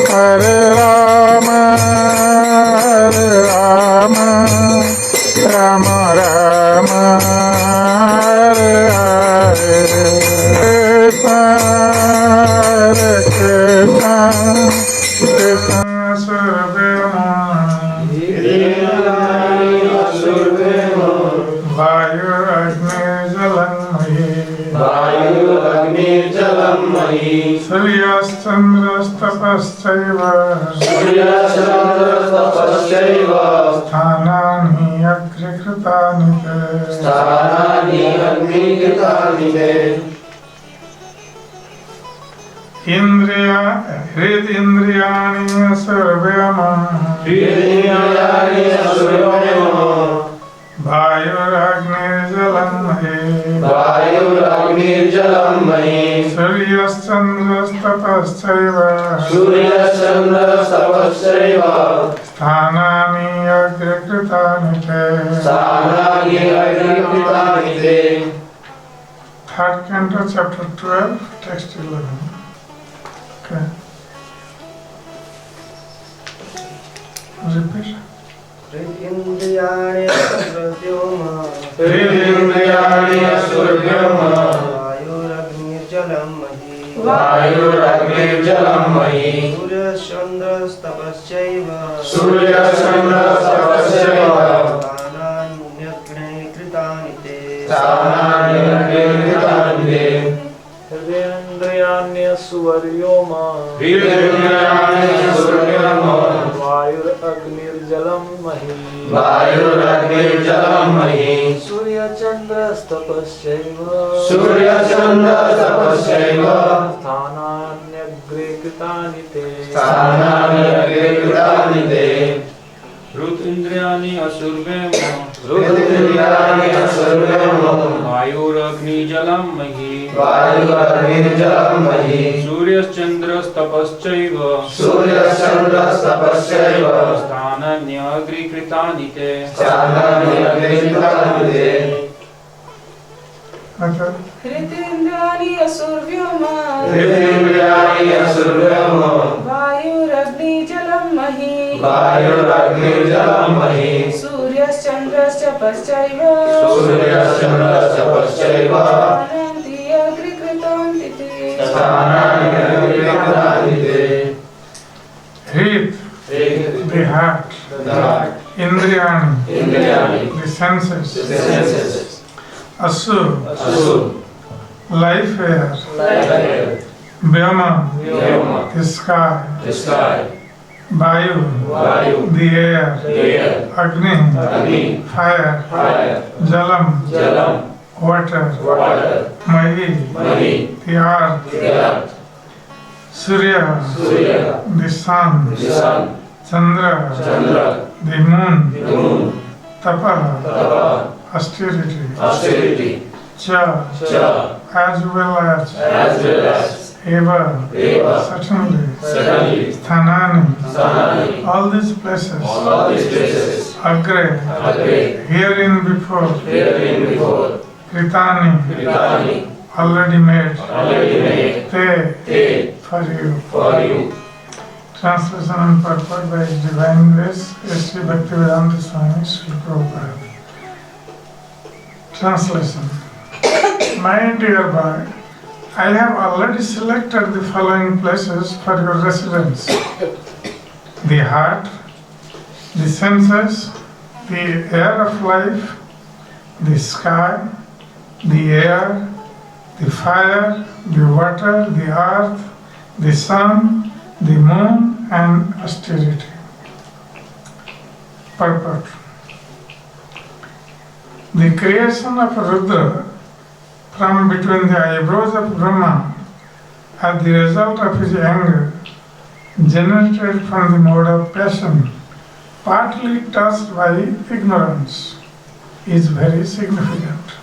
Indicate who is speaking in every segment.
Speaker 1: Hare Rama, Rama Rama, Hare Hare. Hare Krishna, Krishna Survema, Vayu Agni Jalam Mahi, Suryastandrastapaschaiva, Sthanani Agrikritanite, Hridindriyani Survema, Vayur Jalam Mahi, Suryastandrastapaschaiva, Sthanani Agrikritanite. Third canto, chapter 12, text 11. Okay. Repeat.
Speaker 2: Hridindriyani Survyoma, Vayur Agni Jalam Mahi, Suryastandrastapaschaiva, Sthanani Agrikritanite. Hridindriyani Survyoma, Vayur Agni Jalam Mahi, Suryastandrastapaschaiva, Sthanani Agrikritanite. Hridindriyani Survyoma, Vayur Agni Jalam Mahi, Suryastandrastapaschaiva, Sthanani Agrikritanite.
Speaker 3: Hridindriyani Survyoma, Vayur Agni Jalam Mahi, Suryastandrastapaschaiva, Sthanani Agrikritanite.
Speaker 1: Hrid, the heart. Indriyani, the senses. Asur, life air. Vyoma, the sky. Vayu, the air. Agni, fire. Jalam, water. Mahi, the earth. Surya, the sun. Chandra, the moon. Tapa, austerity. Cha, as well as. Eva, certainly. Sthanani, all these places. Agre, herein before. Kritani, already made. Te, for you. Translation and purport by His Divine Grace, S.B-3.12.11, Srila Prabhupada. Translation. My dear boy, I have already selected the following places for your residence: the heart, the senses, the air of life, the sky, the air, the fire, the water, the earth, the sun, the moon, and austerity. Purport. The creation of Rudra from between the eyebrows of Brahma as the result of his anger, generated from the mode of passion, partly touched by ignorance, is very significant.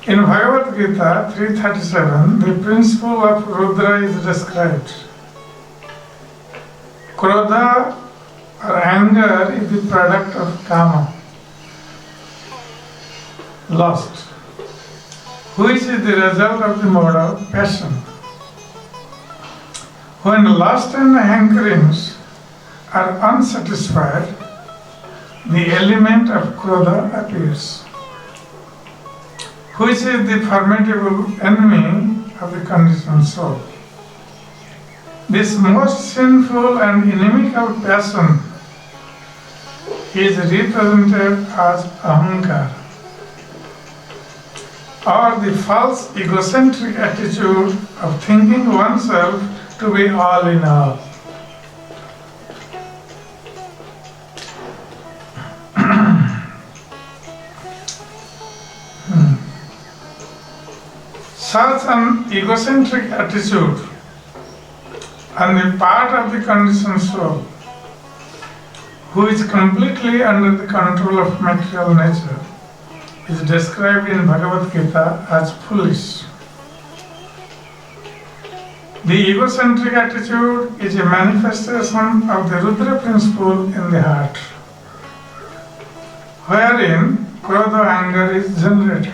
Speaker 1: In Bhagavad Gita 3:37, the principle of Rudra is described. Krodha or anger is the product of Kama. lust, which is the result of the mode of passion. When lust and hankerings are unsatisfied, the element of krodha appears, which is the formidable enemy of the conditioned soul. This most sinful and inimical passion is represented as ahankara, or the false egocentric attitude of thinking oneself to be all in all. Such an egocentric attitude on the part of the conditioned soul, who is completely under the control of material nature, is described in Bhagavad Gita as foolish. The egocentric attitude is a manifestation of the Rudra principle in the heart, wherein krodha anger is generated.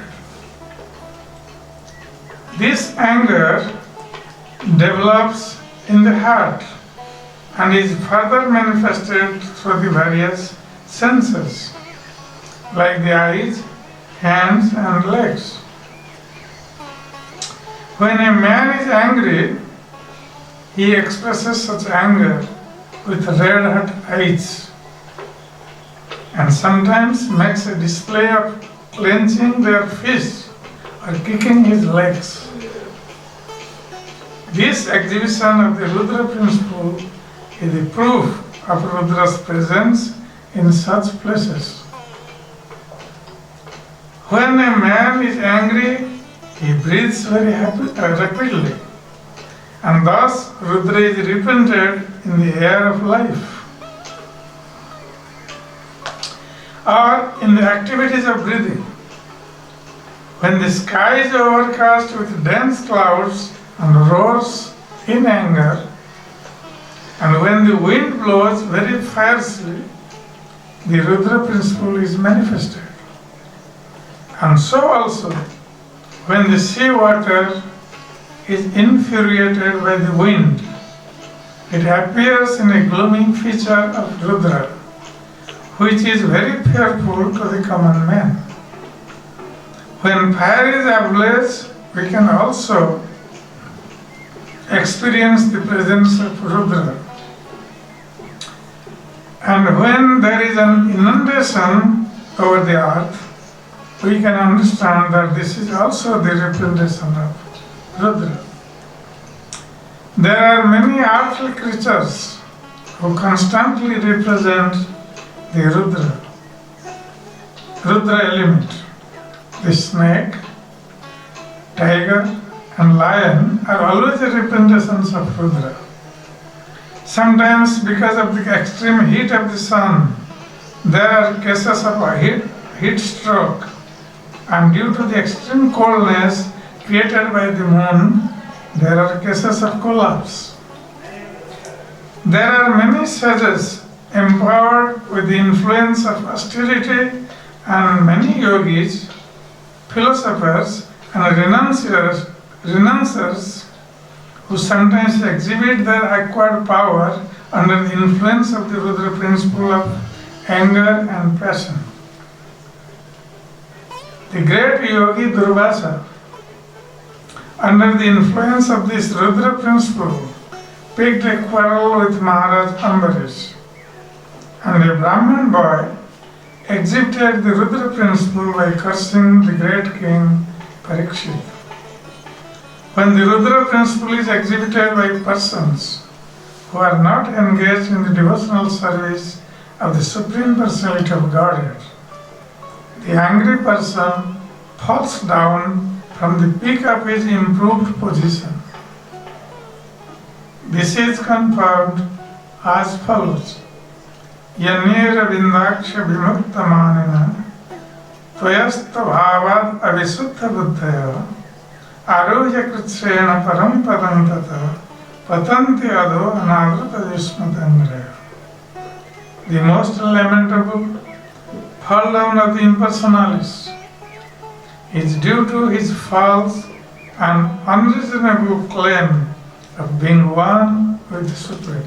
Speaker 1: This anger develops in the heart and is further manifested through the various senses, like the eyes, hands, and legs. When a man is angry, he expresses such anger with red-hot eyes and sometimes makes a display of clenching their fists or kicking his legs. This exhibition of the Rudra principle is the proof of Rudra's presence in such places. When a man is angry, he breathes very rapidly, and thus Rudra is represented in the air of life, or in the activities of breathing. When the sky is overcast with dense clouds and roars in anger, and when the wind blows very fiercely, the Rudra principle is manifested. And so also, when the sea water is infuriated by the wind, it appears in a gloomy feature of Rudra, which is very fearful to the common man. When fire is ablaze, we can also experience the presence of Rudra. And when there is an inundation over the earth, we can understand that this is also the representation of Rudra. There are many earthly creatures who constantly represent the Rudra element. The snake, tiger, and lion are always representations of Rudra. Sometimes, because of the extreme heat of the sun, there are cases of a heat stroke, and due to the extreme coldness created by the moon, there are cases of collapse. There are many sages empowered with the influence of austerity, and many yogis, philosophers, and renouncers who sometimes exhibit their acquired power under the influence of the Rudra principle of anger and passion. The great yogi Durvasa, under the influence of this Rudra principle, picked a quarrel with Maharaj Ambarish, and a Brahmin boy exhibited the Rudra principle by cursing the great king Parikshit. When the Rudra principle is exhibited by persons who are not engaged in the devotional service of the Supreme Personality of Godhead, the angry person falls down from the peak of his improved position. This is confirmed as follows. Yanira Vindaksha Vimukta Manina Tvayasta Bhavad Avisuddha Buddhaya Aroja Kritsrena Param Padantata Patanti Ado Anadruta Vishmatangraya. The most lamentable fall down of the impersonalists is due to his false and unreasonable claim of being one with the Supreme.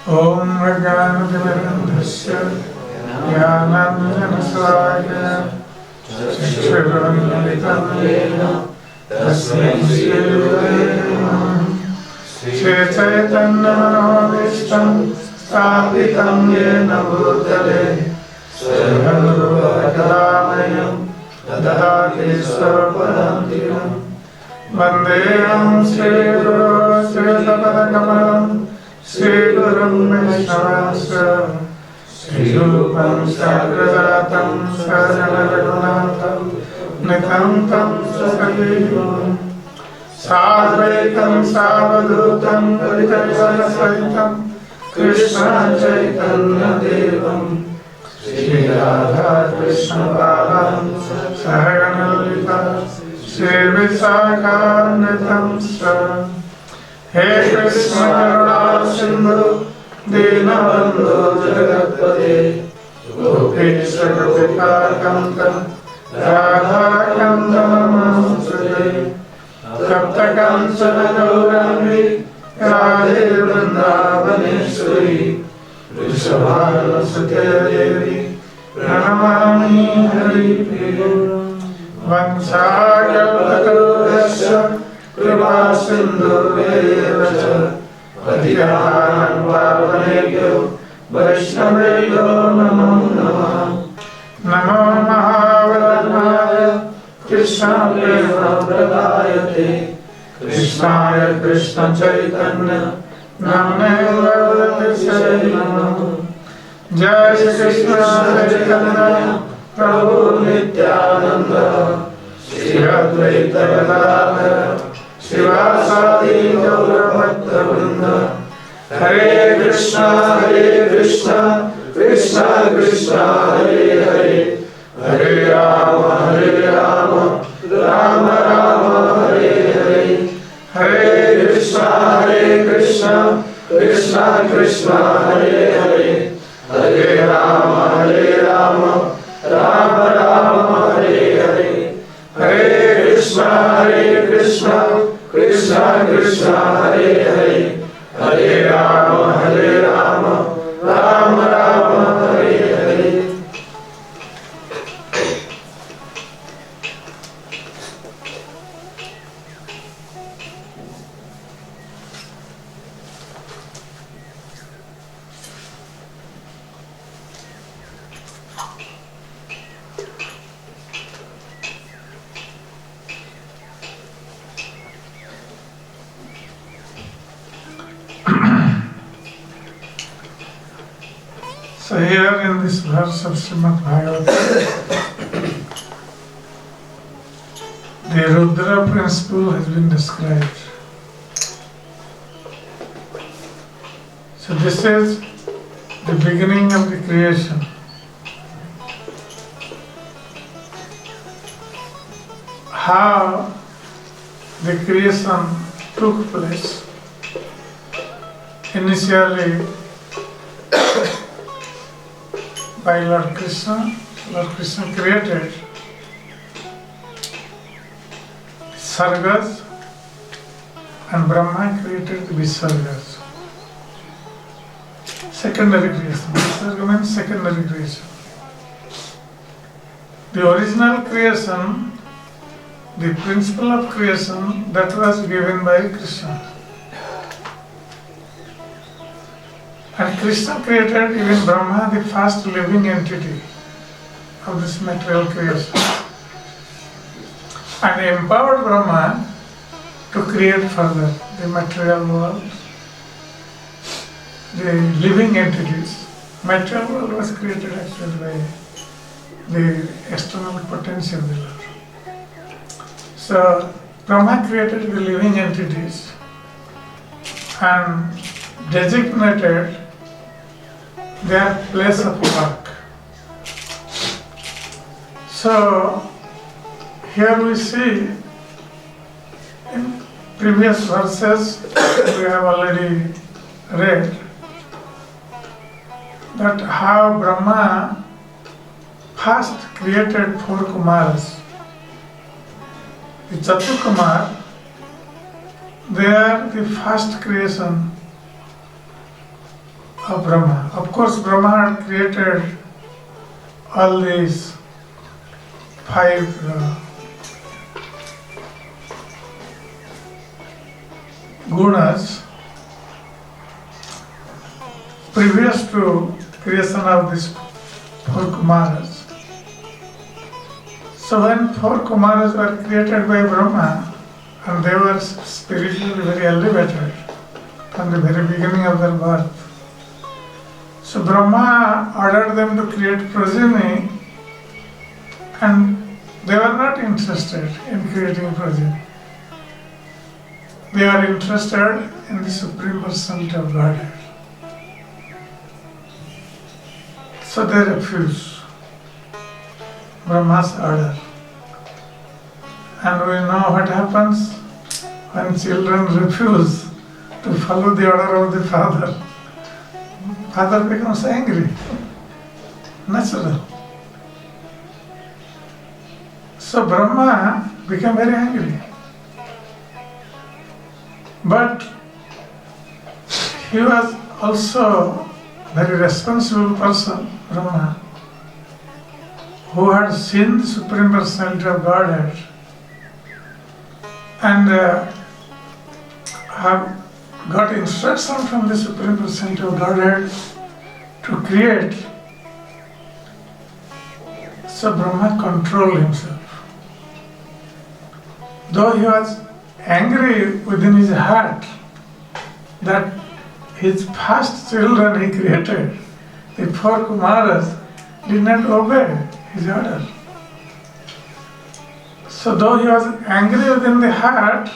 Speaker 1: Om Gyanatimirandhasya Jnananjanasalakaya Chakshurunmilitam Yena Tasmai Shri Gurave Namah. Shri Chaitanya Manobishtam Sthapitam Yena Bhutale Swayam Rupa Kadamayam Dadati Swapadantiram Vandeham Shri Guru Shri Tapadakamalam Shri Gurum Vaishnavasya Shri Rupam Sagradatam Sajanaragunatam Nitam Tam Sasajivam Sadvaitam Savadutam Paritayana Sahitam Krishna Chaitanya Devam Shri Radha Krishna Balam Sahagana Lita Shri Visakha-nitam Sa. He Krishna Karuna Sindhu Dinabandhu Jagatpate Gopesha Gopika Kanta Radha Kanta Namaste Tapta Kancana Gaurani Radhe Vrindavaneshwari Vrishabhasute Devi Pranamami Hari Priya Vanchakalpatarubhyasya Kripa Sindhu Vevacha Patitanam Pavanebhyo Vaishnavebhyo Namo Namah. Namo Mahavadmaya Krishna Prema Pradayate Krishnaya Krishna Chaitanya Namne Vardhate Sarinam. Jai Shri Krishna Chaitanya Prabhu Nityananda Shri Advaita Gadadhara Srivasadi Gaura Bhakta Vrinda. Hare Krishna Krishna Krishna Hare Hare, Hare Rama Rama Rama Hare Hare. Hare Krishna Krishna Krishna Hare Hare, Hare Rama Rama Rama Hare Hare. Hare Krishna Krishna Krishna Hare Hare, Hare Rama Rama Rama Hare Hare. So here in this verse of Srimad Bhagavatam, the Rudra principle has been described. So this is the beginning of the creation. How the creation took place. Initially by Lord Krishna created Sargas and Brahma created the Visargas. Secondary creation. Visarga means secondary creation. The original creation, the principle of creation, that was given by Krishna. And Krishna created even Brahma, the first living entity of this material creation. And empowered Brahma to create further the material world, the living entities. Material world was created actually by the external potency of the Lord. So Brahma created the living entities and designated their place of work. So here we see in previous verses we have already read that how Brahma first created 4 Kumāras. The Chatu Kumār, they are the first creation of Brahma. Of course, Brahma had created all these 5 gunas previous to creation of these 4 Kumāras. So when 4 Kumāras were created by Brahma, and they were spiritually very elevated from the very beginning of their birth, so Brahma ordered them to create progeny, and they were not interested in creating progeny. They are interested in the Supreme Personality of Godhead. So they refuse Brahma's order. And we know what happens when children refuse to follow the order of the father. Father becomes angry. Natural. So Brahma became very angry. But he was also a very responsible person, Brahma, who had seen the Supreme Personality of Godhead and have got instruction from the Supreme Personality of Godhead to create. So Brahma controlled himself. Though he was angry within his heart that his first children he created, the 4 Kumāras, did not obey his order. So though he was angry within the heart,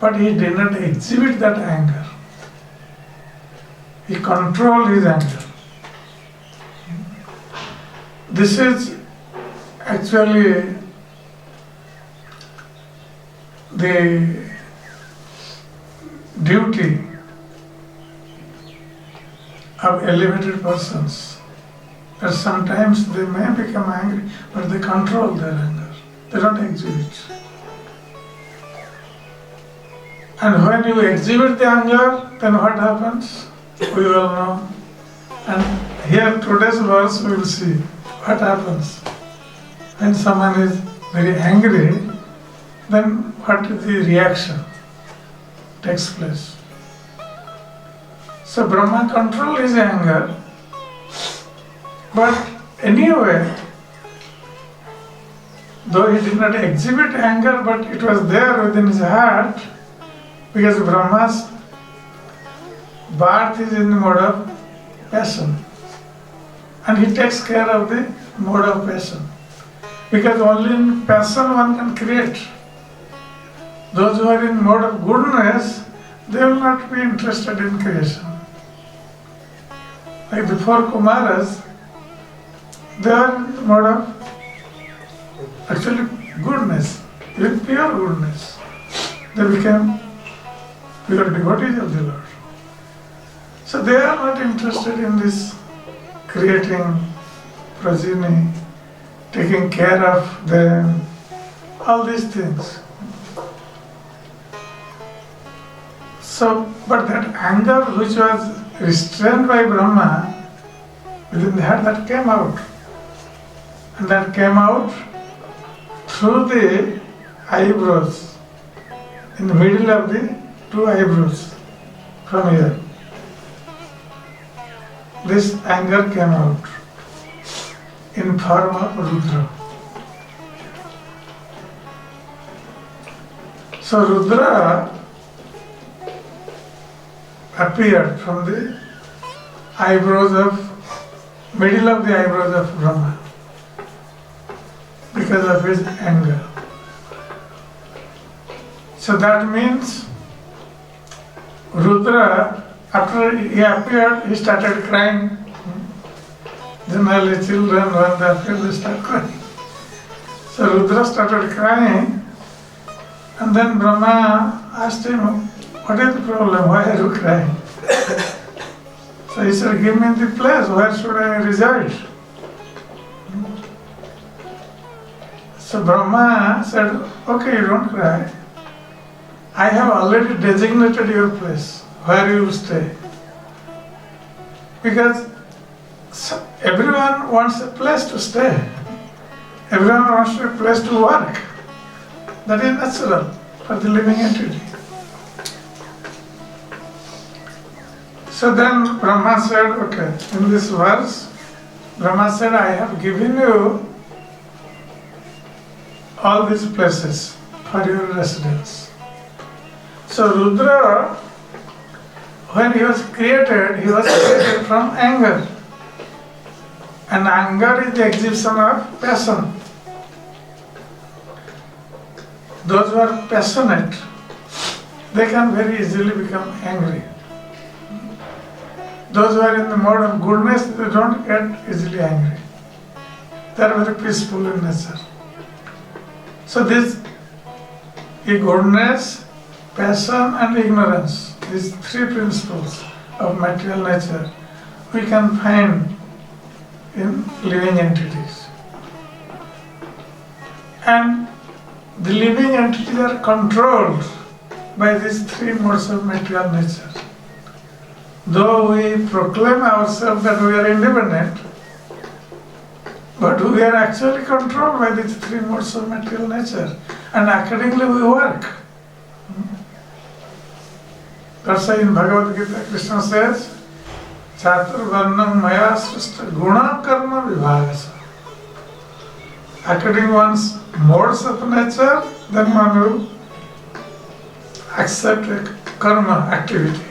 Speaker 1: but he did not exhibit that anger. He controlled his anger. This is actually the duty of elevated persons. That sometimes they may become angry, but they control their anger. They don't exhibit. And when you exhibit the anger, then what happens? We will know. And here today's verse we will see what happens. When someone is very angry, then what is the reaction takes place? So Brahma controlled his anger, but anyway, though he did not exhibit anger, but it was there within his heart, because Brahma's birth is in the mode of passion, and he takes care of the mode of passion, because only in passion one can create. Those who are in mode of goodness, they will not be interested in creation. Like the 4 Kumāras, they are in the mode of actually goodness, even pure goodness. They became pure devotees of the Lord. So they are not interested in this creating progeny, taking care of them, all these things. So, but that anger which was restrained by Brahma within the heart, that came out. And that came out through the eyebrows, in the middle of the 2 eyebrows from here. This anger came out in form of Rudra. So Rudra appeared from the eyebrows of, middle of the eyebrows of Brahma because of his anger. So that means Rudra, after he appeared, he started crying. Generally children, when they appear, they start crying. So Rudra started crying, and then Brahma asked him, "What is the problem? Why are you crying?" So he said, give me the place, where should I reside? So Brahma said, okay, you don't cry. I have already designated your place, where you will stay. Because everyone wants a place to stay. Everyone wants a place to work. That is natural for the living entity. So then Brahma said, okay, in this verse, Brahma said, I have given you all these places for your residence. So Rudra, when he was created from anger. And anger is the exhibition of passion. Those who are passionate, they can very easily become angry. Those who are in the mode of goodness, they don't get easily angry. They are very peaceful in nature. So this goodness, passion and ignorance, these three principles of material nature, we can find in living entities. And the living entities are controlled by these three modes of material nature. Though we proclaim ourselves that we are independent, but we are actually controlled by these three modes of material nature, and accordingly we work. That's why in Bhagavad Gita, Krishna says, Chatur Varnam Maya Srishta Guna Karma Vibhagasa. According one's modes of nature, then one will accept a karma activity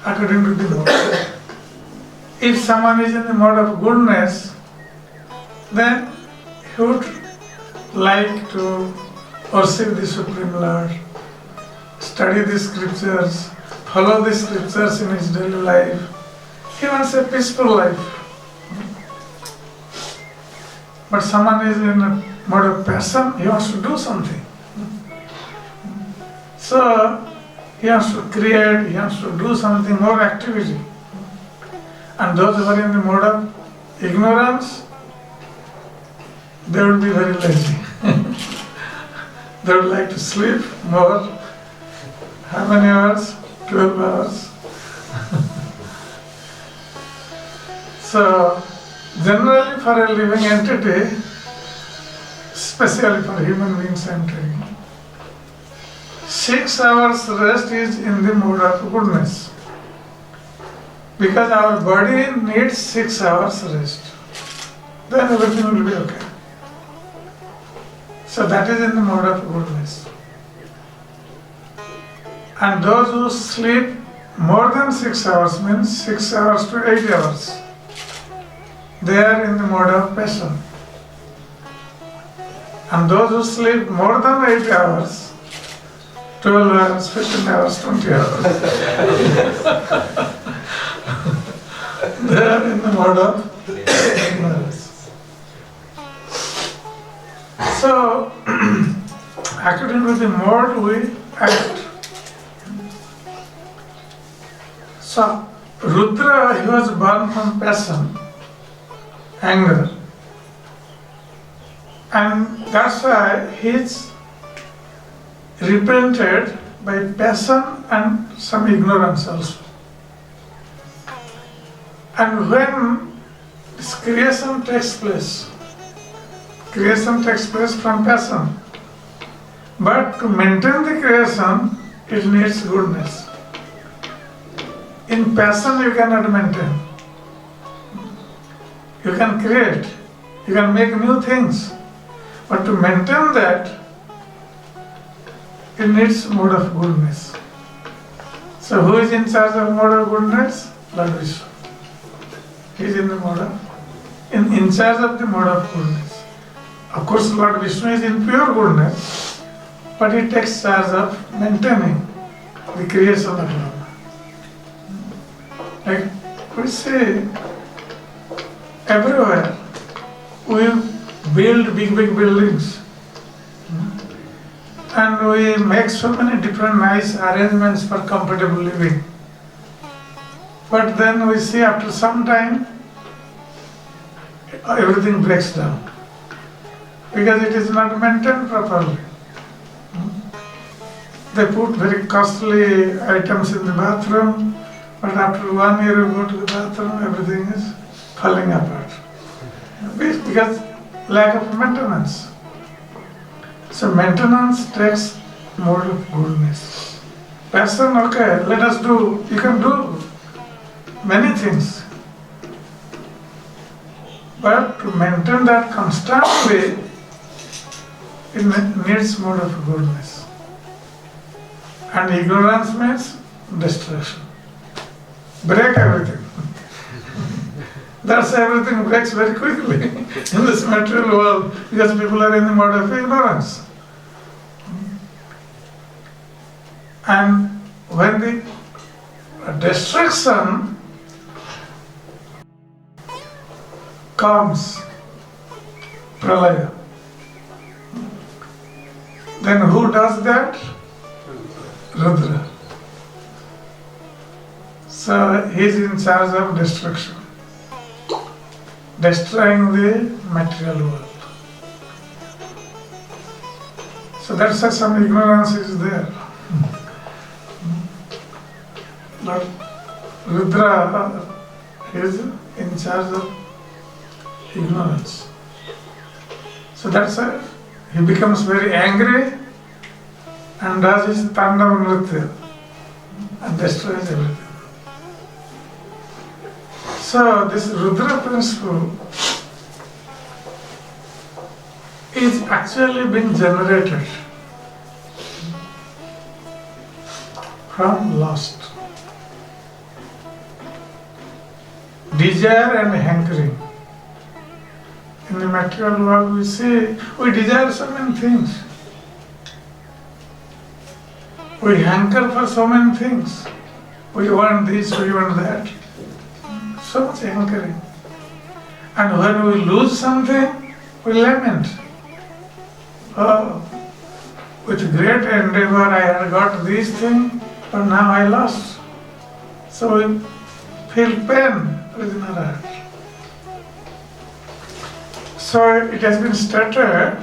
Speaker 1: according to the mode. If someone is in the mode of goodness, then he would like to worship the Supreme Lord, study the scriptures, follow the scriptures in his daily life. He wants a peaceful life. But someone is in a mode of passion, he wants to do something. So, he wants to create, he wants to do something, more activity. And those who are in the mode of ignorance, they would be very lazy. They would like to sleep more. How many hours? 12 hours. So, generally for a living entity, especially for human beings entering, 6 hours rest is in the mode of goodness. Because our body needs 6 hours rest. Then everything will be okay. So that is in the mode of goodness. And those who sleep more than 6 hours, means 6 hours to 8 hours, they are in the mode of passion. And those who sleep more than 8 hours, 12 hours, 15 hours, 20 hours, they are in the mode of ignorance. So, according to the mode we act. So, Rudra, he was born from passion, anger. And that's why he is represented by passion and some ignorance also. And when this creation takes place from passion. But to maintain the creation, it needs goodness. In passion you cannot maintain. You can create, you can make new things. But to maintain that, it needs mode of goodness. So who is in charge of mode of goodness? Lord Vishnu. He is in charge of the mode of goodness. Of course, Lord Vishnu is in pure goodness, but he takes charge of maintaining the creation of Brahma. Like we see everywhere, we build big buildings. And we make so many different nice arrangements for comfortable living. But then we see after some time, everything breaks down. Because it is not maintained properly. They put very costly items in the bathroom, but after 1 year you go to the bathroom, everything is falling apart. Because lack of maintenance. So maintenance takes more of goodness. Person, okay, let us do, you can do many things. But to maintain that constantly, it needs more of goodness. And ignorance means destruction. Break everything. That's everything breaks very quickly in this material world because people are in the mode of ignorance. And when the destruction comes, pralaya, then who does that? Rudra. So he is in charge of destruction, destroying the material world. So that's why some ignorance is there. But Rudra is in charge of ignorance. So that's why he becomes very angry and does his Tandav Nritya and destroys everything. So this Rudra principle is actually being generated from lust. Desire and hankering. In the material world we see, we desire so many things. We hanker for so many things. We want this, we want that. So much hankering. And when we lose something, we lament. Oh, with great endeavor I had got this thing, but now I lost. So we feel pain within our heart. So it has been stated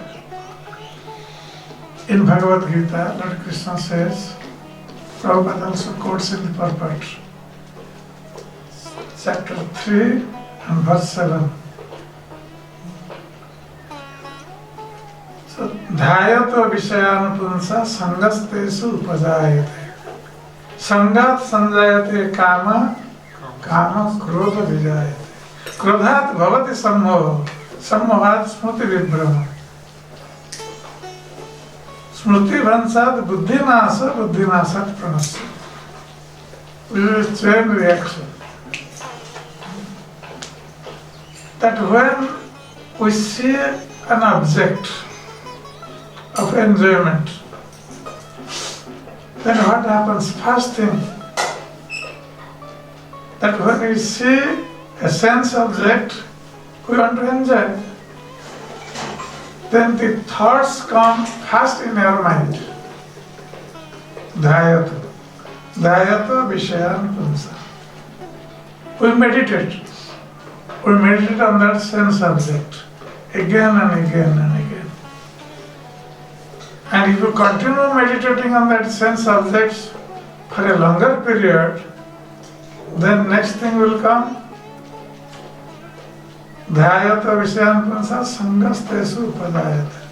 Speaker 1: in Bhagavad Gita, Lord Krishna says, Prabhupada also quotes in the purport, chapter 3 and verse 7. So, Dhyato Vishayan Punsa Sangastesu Upajayate. Sangat Sanjayate Kama, Kama Krodha Vijayate. Krodhat Bhavati Sammoho, Sammohat Smriti Vibhrama. Smriti Vransad Buddhinasa, Buddhinasat Pranasya. This is chain reaction. That when we see an object of enjoyment, then what happens? First thing, that when we see a sense object, we want to enjoy. Then the thoughts come first in our mind. Dhyato. Dhyato Vishayan Punsa. We meditate. We meditate on that sense object again and again and again. And if you continue meditating on that sense objects for a longer period, then next thing will come. Dhyayata Vishayan Punsa Sangastesu Upadayata.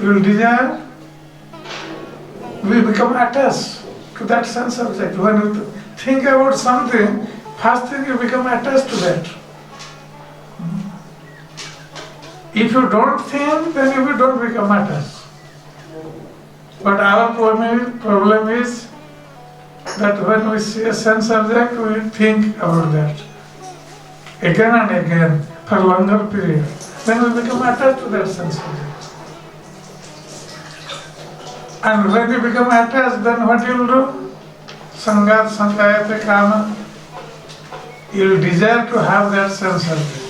Speaker 1: You will desire, we become attached to that sense object. When you think about something, first thing you become attached to that. If you don't think, then you don't become attached. But our problem is that when we see a sense object, we think about that again and again for a longer period. Then we become attached to that sense object. And when you become attached, then what you will do? Sangat Sankayate Kama. You will desire to have that sense object.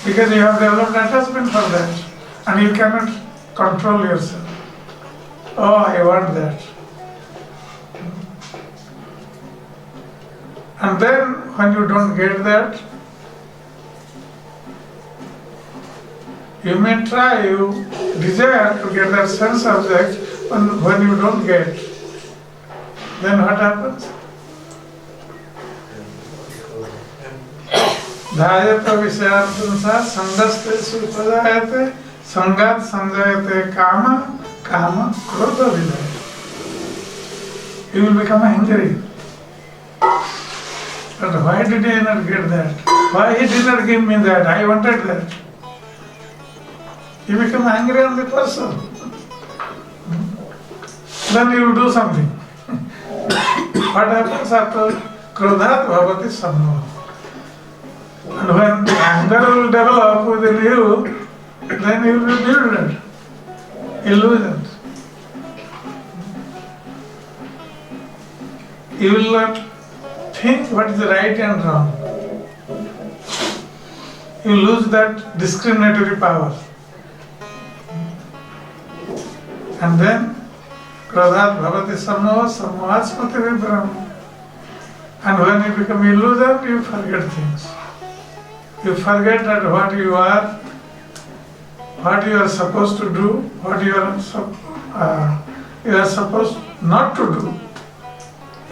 Speaker 1: Because you have developed attachment for that. And you cannot control yourself. Oh, I want that. And then when you don't get that, you may try, you desire to get that sense object, when you don't get, then what happens? Dhayata vishayartansa sangaste supajayate sangat sanjayate kama kama krodha vidayate. You will become angry. But why did I not get that? Why he did not give me that? I wanted that. You become angry on the person. Then you will do something. What happens after krodhat bhavati sammoha? And when anger will develop within you, then you will be bewildered, illusioned. You will not think what is right and wrong. You lose that discriminatory power. And then, krodhat bhavati sammoha, sammohat smriti vibram. And when you become illusion, you forget things. You forget that what you are supposed to do, what you are supposed not to do.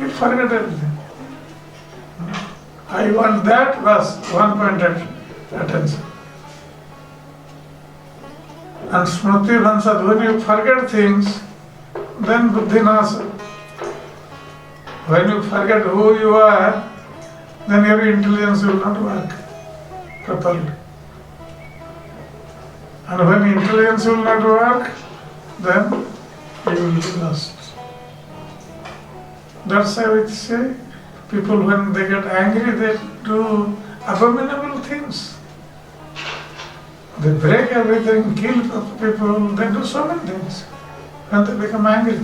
Speaker 1: You forget everything. I want that was one-pointed attention. And smriti vansad, when you forget things, then buddhi nasa. When you forget who you are, then your intelligence will not work properly. And when intelligence will not work, then you will be lost. That's why we say, people when they get angry, they do abominable things. They break everything, kill people, they do so many things when they become angry.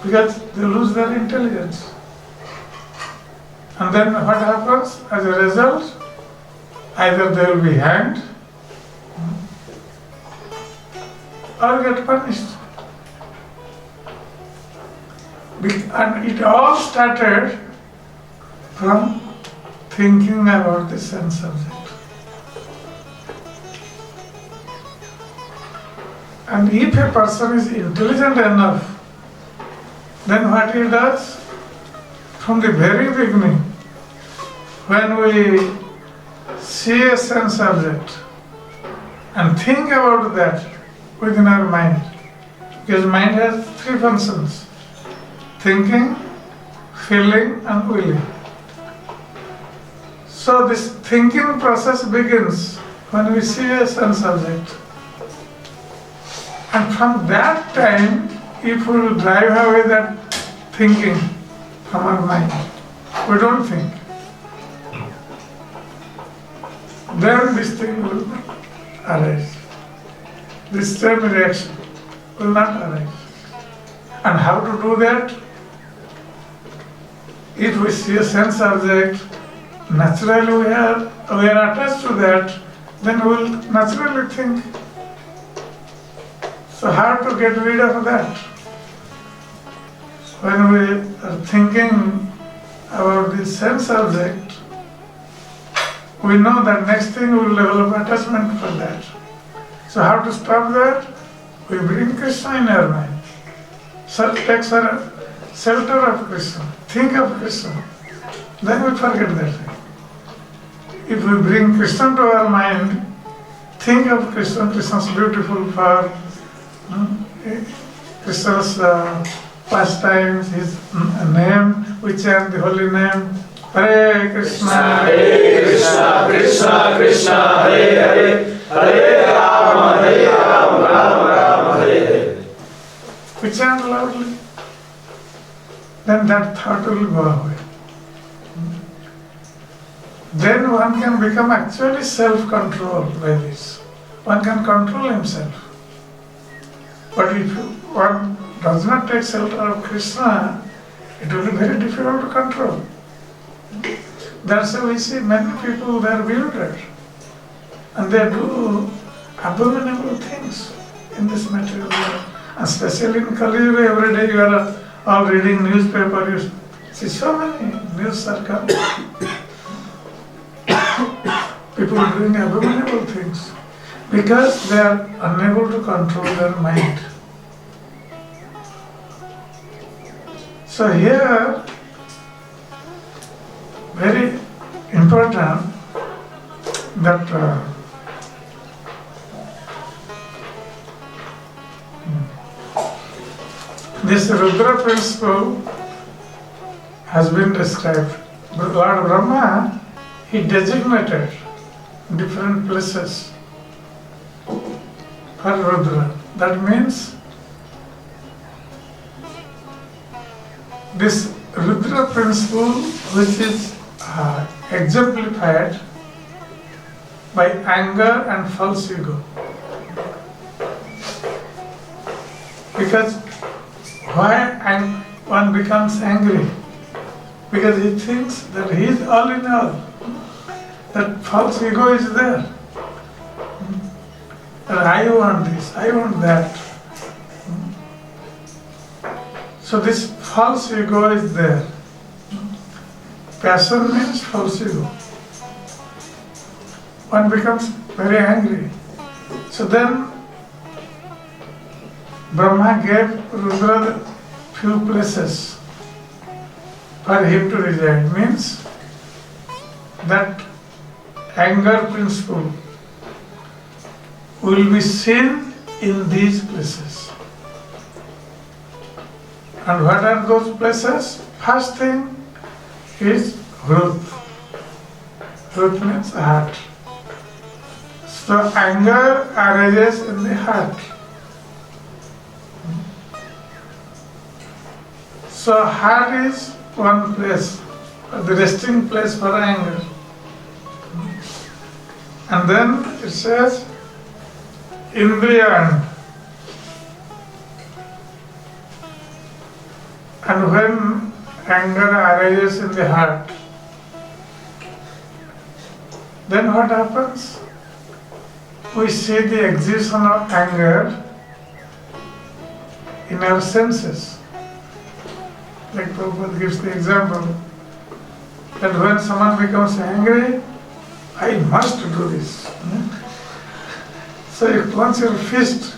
Speaker 1: Because they lose their intelligence. And then what happens as a result? Either they will be hanged or get punished. And it all started from thinking about the sense subject. And if a person is intelligent enough, then what he does, from the very beginning, when we see a sense object and think about that within our mind, because mind has three functions: thinking, feeling and willing. So this thinking process begins when we see a sense object. And from that time, if we will drive away that thinking from our mind, we don't think, then this thing will arise. This same reaction will not arise. And how to do that? If we see a sense object, naturally we are attached to that, then we will naturally think. So how to get rid of that? When we are thinking about the sense object, we know that next thing we will develop attachment for that. So how to stop that? We bring Krishna in our mind. So take shelter of Krishna, think of Krishna. Then we forget that thing. If we bring Krishna to our mind, think of Krishna, Krishna's beautiful form, Krishna's pastimes, his name, we chant the holy name, Hare Krishna,
Speaker 4: Krishna, Krishna, Hare Hare, Hare Rama, Rama Rama, Hare Hare.
Speaker 1: We chant loudly. Then that thought will go away. Then one can become actually self-controlled by this. One can control himself. But if one does not take shelter of Krishna, it will be very difficult to control. That's why we see many people, they are bewildered. And they do abominable things in this material world. Especially in Kali Yuga, every day you are all reading newspaper, See, so many news are coming. People are doing abominable things because they are unable to control their mind. So here, very important that this Rudra principle has been described. Lord Brahma, he designated different places for Rudra. That means this Rudra principle, which is exemplified by anger and false ego. Because why one becomes angry? Because he thinks that he is all in all. That false ego is there. That I want this, I want that. So this false ego is there. Passion means false ego. One becomes very angry. So then Brahma gave Rudra few places for him to reside. Means that anger principle will be seen in these places. And what are those places? First thing is Hrut. Hrut means heart. So anger arises in the heart. So heart is one place, the resting place for anger. And then it says Indriyan. And when anger arises in the heart, then what happens? We see the exhibition of anger in our senses. Like Prabhupada gives the example that when someone becomes angry, I must do this. So you clench your fist.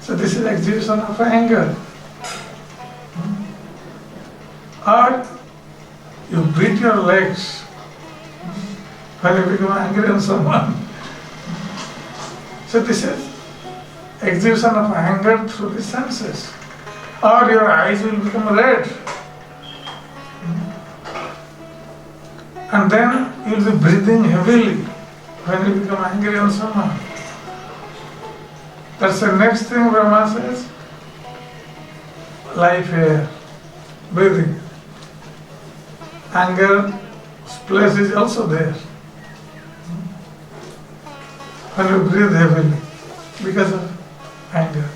Speaker 1: So this is exhibition of anger. Or you beat your legs when you become angry on someone. So this is exhibition of anger through the senses. Or your eyes will become red. And then you will be breathing heavily when you become angry on someone. That's the next thing Brahma says. Life air, breathing. Anger place is also there. When you breathe heavily because of anger.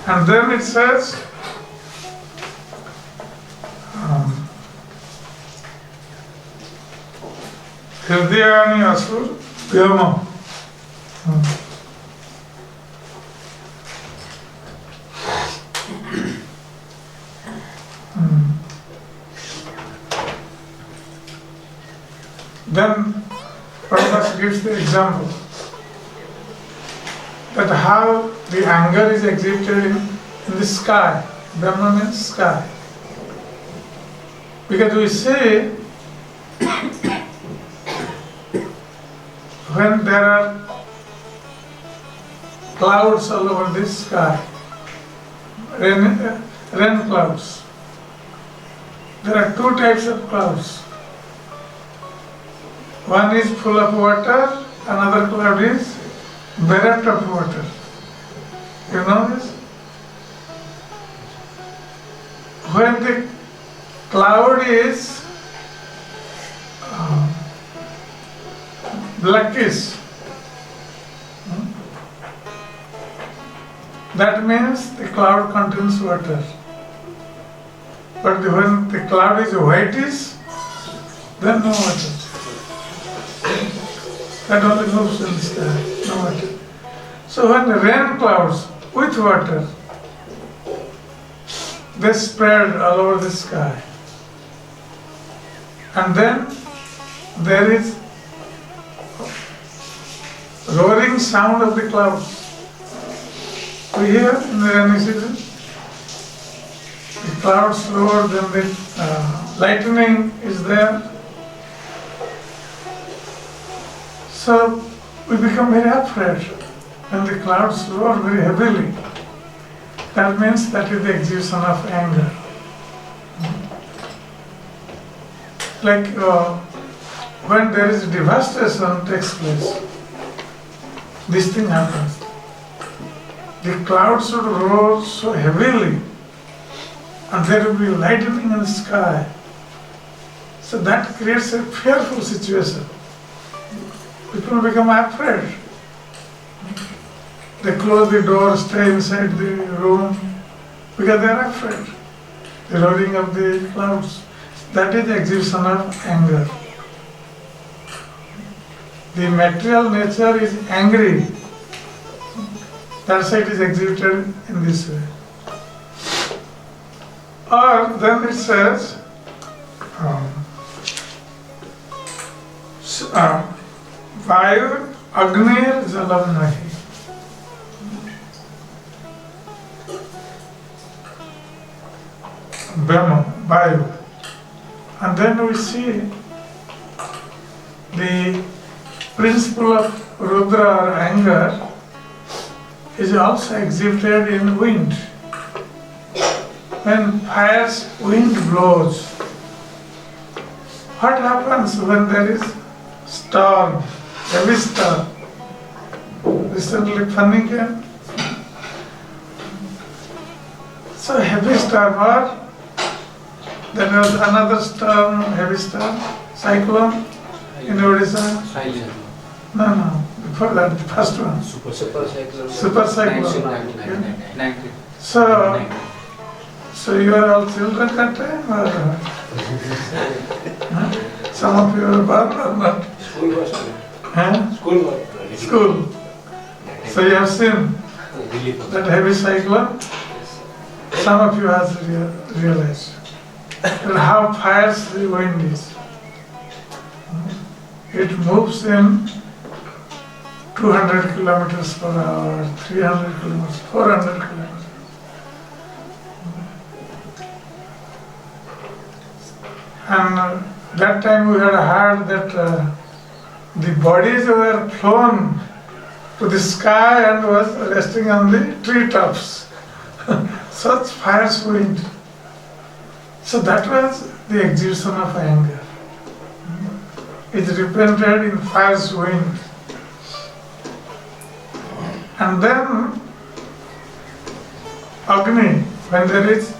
Speaker 1: And then it says, Hridayani asur vyoma. Then Prabhupada gives the example that how the anger is exhibited in the sky. Brahma means sky. Because we see when there are clouds all over the sky, rain clouds. There are two types of clouds. One is full of water, another cloud is bereft of water. You know this? When the cloud is blackish, that means the cloud contains water. But when the cloud is whitish, then no water. That only moves in the sky, no water. So when the rain clouds with water, they spread all over the sky. And then there is roaring sound of the clouds. We hear in the rainy season, the clouds roar, then the lightning is there. So we become very afraid when the clouds roar very heavily. That means that is the exhibition of anger. Like when there is devastation takes place, this thing happens. The clouds would roar so heavily and there will be lightning in the sky. So that creates a fearful situation. People become afraid. They close the door, stay inside the room because they are afraid. The roaring of the clouds, that is the exhibition of anger. The material nature is angry. That's why it is exhibited in this way. Or then it says, Vayu Agnir Jalam Nahi. Brahma, Vayu. And then we see the principle of Rudra or anger is also exhibited in wind. When fire's wind blows, what happens when there is storm, heavy storm? Recently funny came. So heavy storm, or there was another storm, heavy storm, cyclone in Odisha. No, before that, the first one. Super cyclone. Okay. So you are all children that time, or some of you are born or not? School. So you have seen that heavy cyclone. Some of you have realized and how fierce the wind is. It moves in 200 kilometers per hour, 300 kilometers, 400 kilometers. And that time we had heard that the bodies were flown to the sky and was resting on the treetops. Such fierce wind. So that was the exhibition of anger. It represented in fierce wind. And then Agni, when there is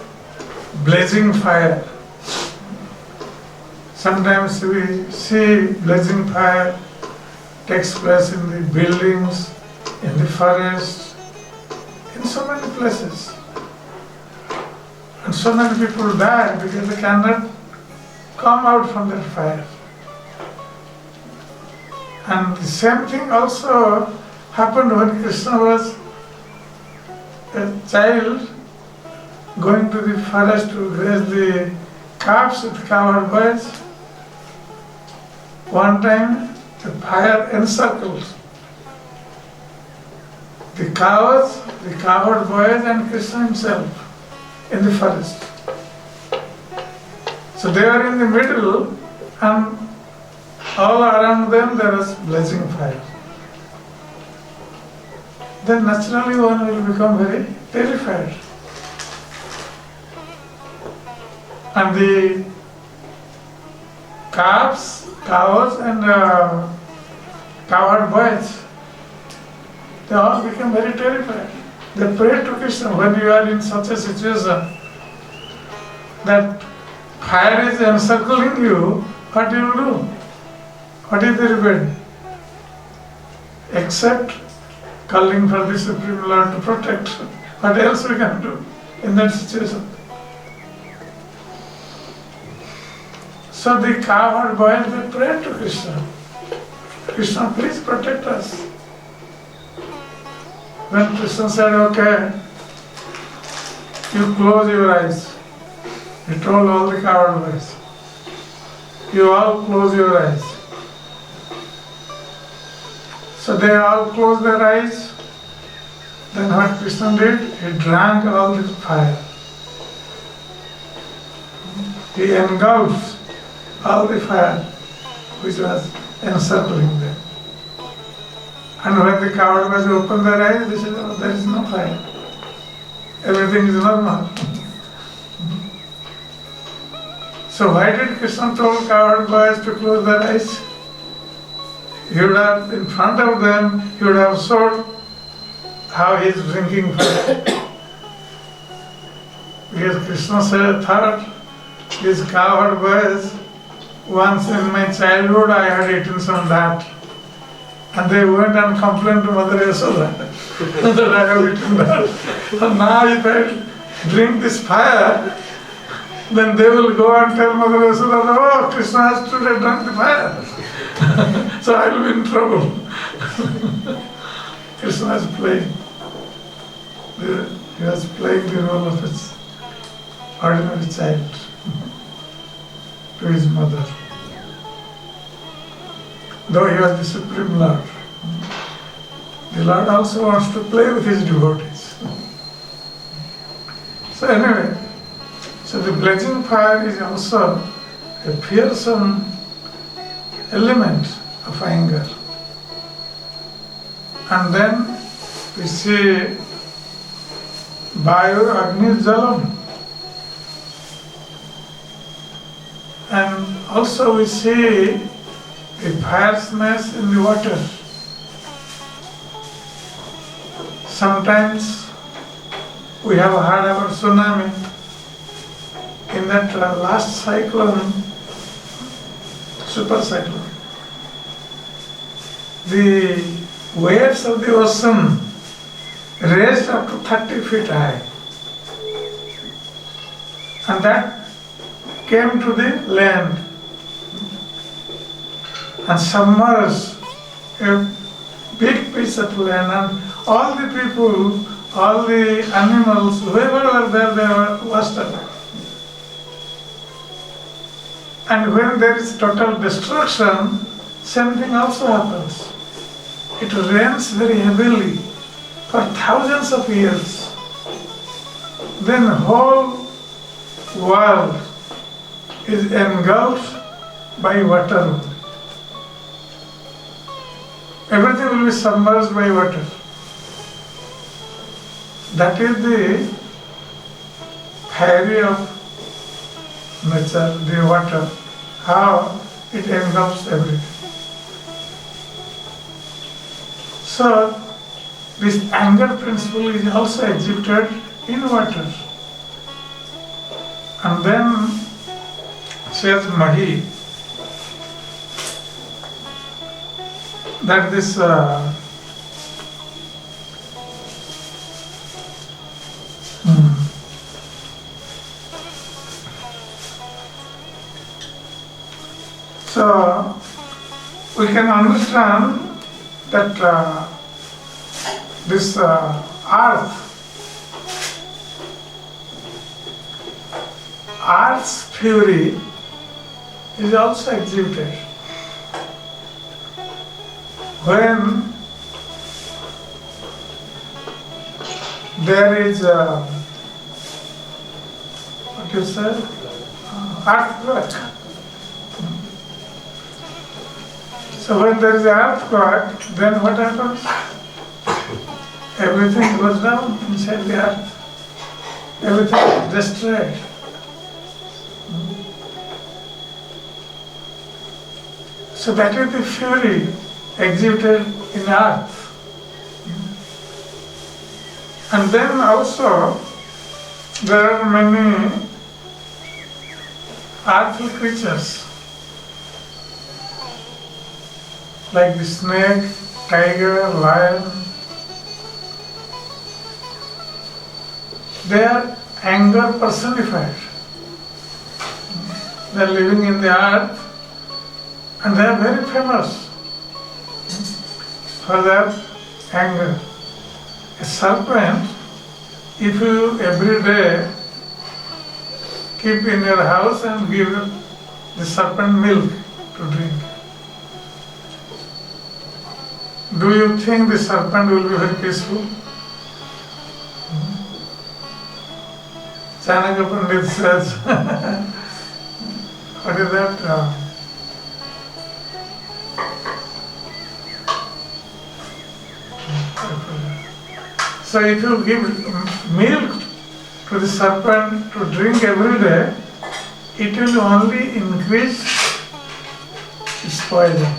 Speaker 1: blazing fire. Sometimes we see blazing fire takes place in the buildings, in the forest, in so many places. And so many people die because they cannot come out from that fire. And the same thing also happened when Krishna was a child going to the forest to graze the calves with cowherd boys. One time the fire encircled the cows, the cowherd boys and Krishna himself in the forest. So they were in the middle and all around them there was blazing fire. Then naturally one will become very terrified. And the calves, cows and cowherd boys, they all become very terrified. They pray to Krishna, when you are in such a situation that fire is encircling you, what do you do? What is the remedy? Except calling for the Supreme Lord to protect. What else we can do in that situation? So the cowherd boys, they prayed to Krishna. Krishna, please protect us. When Krishna said, okay, you close your eyes. He told all the cowherd boys. you all close your eyes. So they all closed their eyes. Then what Krishna did, he drank all this fire. He engulfed all the fire which was encircling them. And when the cowherd opened their eyes, they said, oh, there is no fire. Everything is normal. So why did Krishna tell cowherd boys to close their eyes? He would have, in front of them, he would have showed how he is drinking fire. Because Krishna said, third, these cowherd boys, once in my childhood I had eaten some that. And they went and complained to Mother Yasoda that I have eaten that. And now if I drink this fire, then they will go and tell Mother Yasoda, oh, Krishna has today drunk the fire. So I will be in trouble. Krishna is playing. He was playing the role of his ordinary child to his mother. Though he was the Supreme Lord, the Lord also wants to play with his devotees. So anyway, so the blazing fire is also a fearsome element of anger. And then we see Vayu Agni Jalam. And also we see a fierceness in the water. Sometimes we have heard about tsunami. In that last cyclone, super cyclone, the waves of the ocean raised up to 30 feet high. And that came to the land and submerged a big piece of land, and all the people, all the animals, whoever were there, they were washed away. And when there is total destruction, same thing also happens. It rains very heavily for thousands of years. Then whole world is engulfed by water. Everything will be submerged by water. That is the theory of nature, the water, how it engulfs everything. So, this anger principle is also exhibited in water. And then says Mahi, that this so we can understand that this earth's fury is also exhibited. When there is what you say, earthquake. So when there is an earthquake, then what happens? Everything goes down inside the earth. Everything is destroyed. So that is the fury exhibited in earth. And then also there are many earthly creatures like the snake, tiger, lion. They are anger personified. They are living in the earth and they are very famous for their anger. A serpent, if you every day keep in your house and give the serpent milk to drink. Do you think the serpent will be very peaceful? Chanakya Pandit says, what is that? So if you give milk to the serpent to drink every day, it will only increase its poison.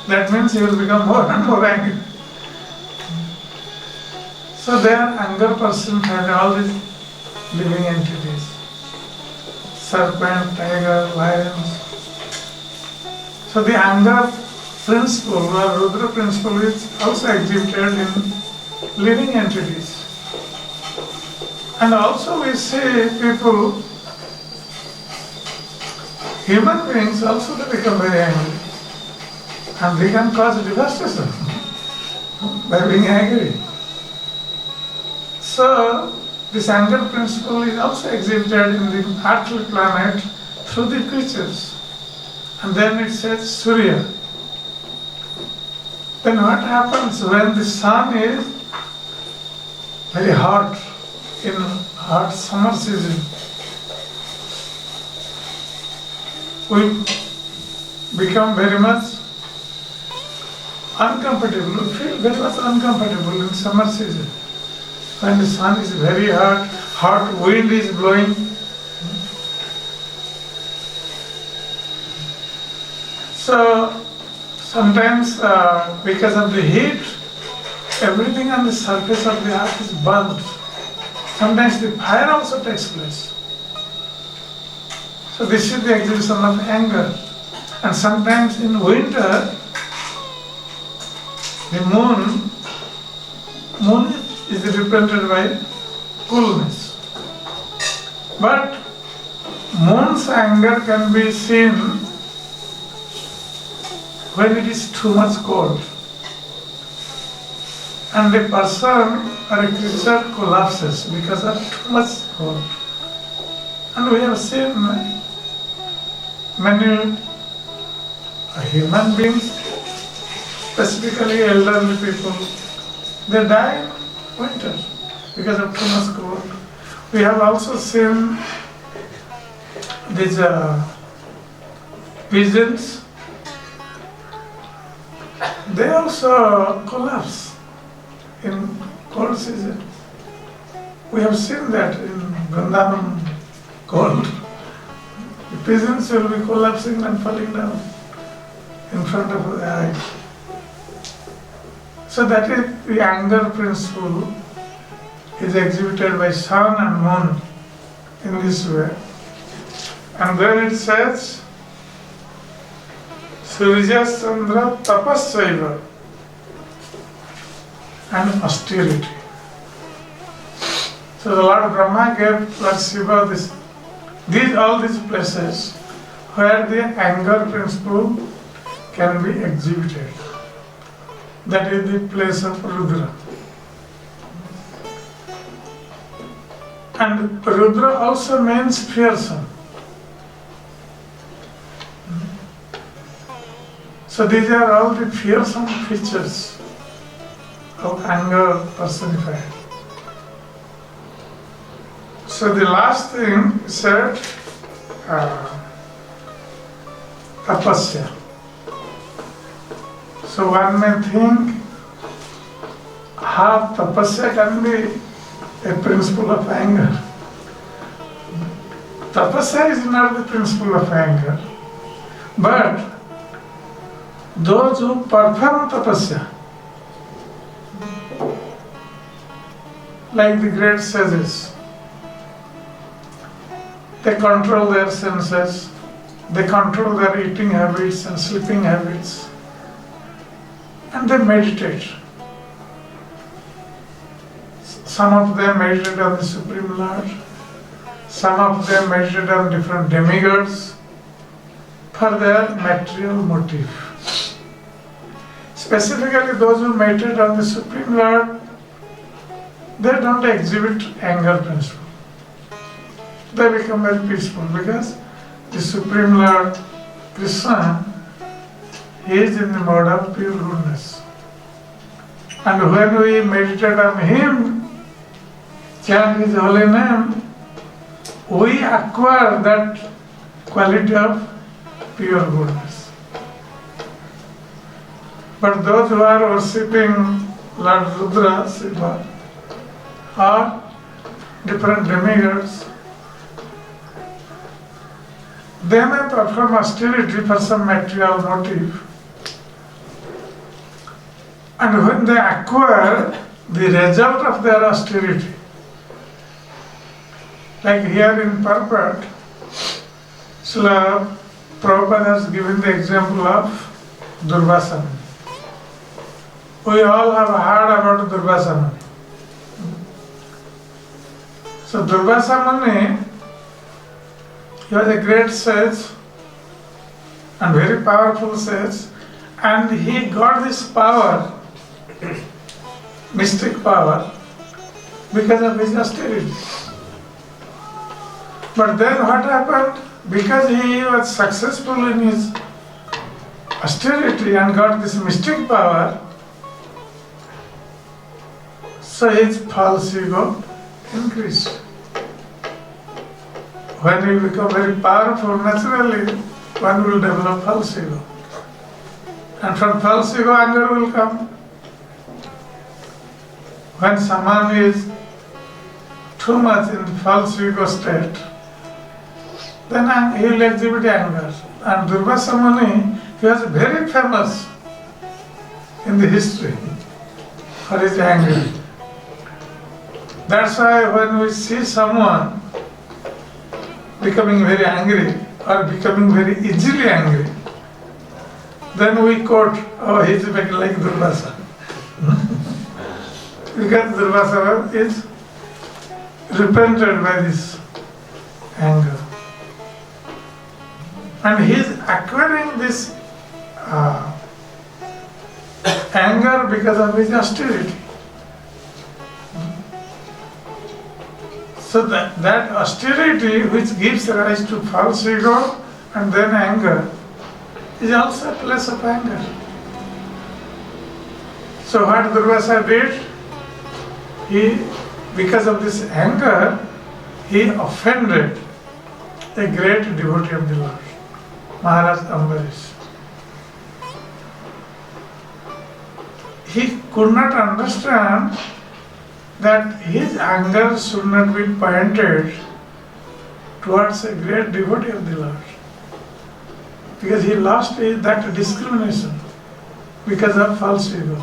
Speaker 1: That means he will become more and more angry. So there are anger personified, all these living entities. Serpent, tiger, lions. So the anger principle or Rudra principle is also exhibited in living entities. And also we see people, human beings also they become very angry. And they can cause devastation by being angry. So this anger principle is also exhibited in the earthly planet through the creatures. And then it says Surya. Then what happens when the sun is very hot in hot summer season? We become very much uncomfortable, we feel very much uncomfortable in summer season. When the sun is very hot, hot wind is blowing. So sometimes because of the heat, everything on the surface of the earth is burnt. Sometimes the fire also takes place. So this is the exhibition of anger. And sometimes in winter, the moon is represented by coolness. But moon's anger can be seen when it is too much cold. And the person or a creature collapses because of too much cold. And we have seen many human beings, specifically elderly people, they die in winter because of too much cold. We have also seen these pigeons, they also collapse in cold season. We have seen that in Vrindavan cold. The pigeons will be collapsing and falling down in front of the eye. So that is the anger principle is exhibited by sun and moon in this way. And then it says, Surya Chandra Tapassaiva and austerity. So the Lord Brahma gave Lord Shiva all these places where the anger principle can be exhibited. That is the place of Rudra. And Rudra also means fearsome. So these are all the fearsome features of anger personified. So the last thing said, tapasya. So one may think how tapasya can be a principle of anger. Tapasya is not the principle of anger, but those who perform tapasya, like the great sages, they control their senses, they control their eating habits and sleeping habits, and they meditate. Some of them meditate on the Supreme Lord, some of them meditate on different demigods for their material motive. Specifically those who meditate on the Supreme Lord, they don't exhibit anger principle. They become very peaceful because the Supreme Lord Krishna, he is in the mode of pure goodness. And when we meditate on him, chant his holy name, we acquire that quality of pure goodness. But those who are worshipping Lord Rudra, Shiva, or different demigods, they may perform austerity for some material motive. And when they acquire the result of their austerity, like here in purport, Srila Prabhupada has given the example of Durvasa. We all have heard about Durvasa. So Durvasa, he was a great sage and very powerful sage, and he got this power, mystic power, because of his austerity. But then what happened? Because he was successful in his austerity and got this mystic power, so his false ego increased. When you become very powerful, naturally one will develop false ego. And from false ego, anger will come. When someone is too much in false ego state, then he will exhibit anger. And Durvasa Muni, he was very famous in the history for his anger. That's why when we see someone becoming very angry or becoming very easily angry, then we quote, oh, he's like Durvasa. Because Durvasa is repented by this anger. And he is acquiring this anger because of his austerity. So that austerity which gives rise to false ego and then anger is also a place of anger. So what Durvasa did, because of this anger, he offended a great devotee of the Lord, Maharaj Ambarish. He could not understand that his anger should not be pointed towards a great devotee of the Lord, because he lost that discrimination because of false ego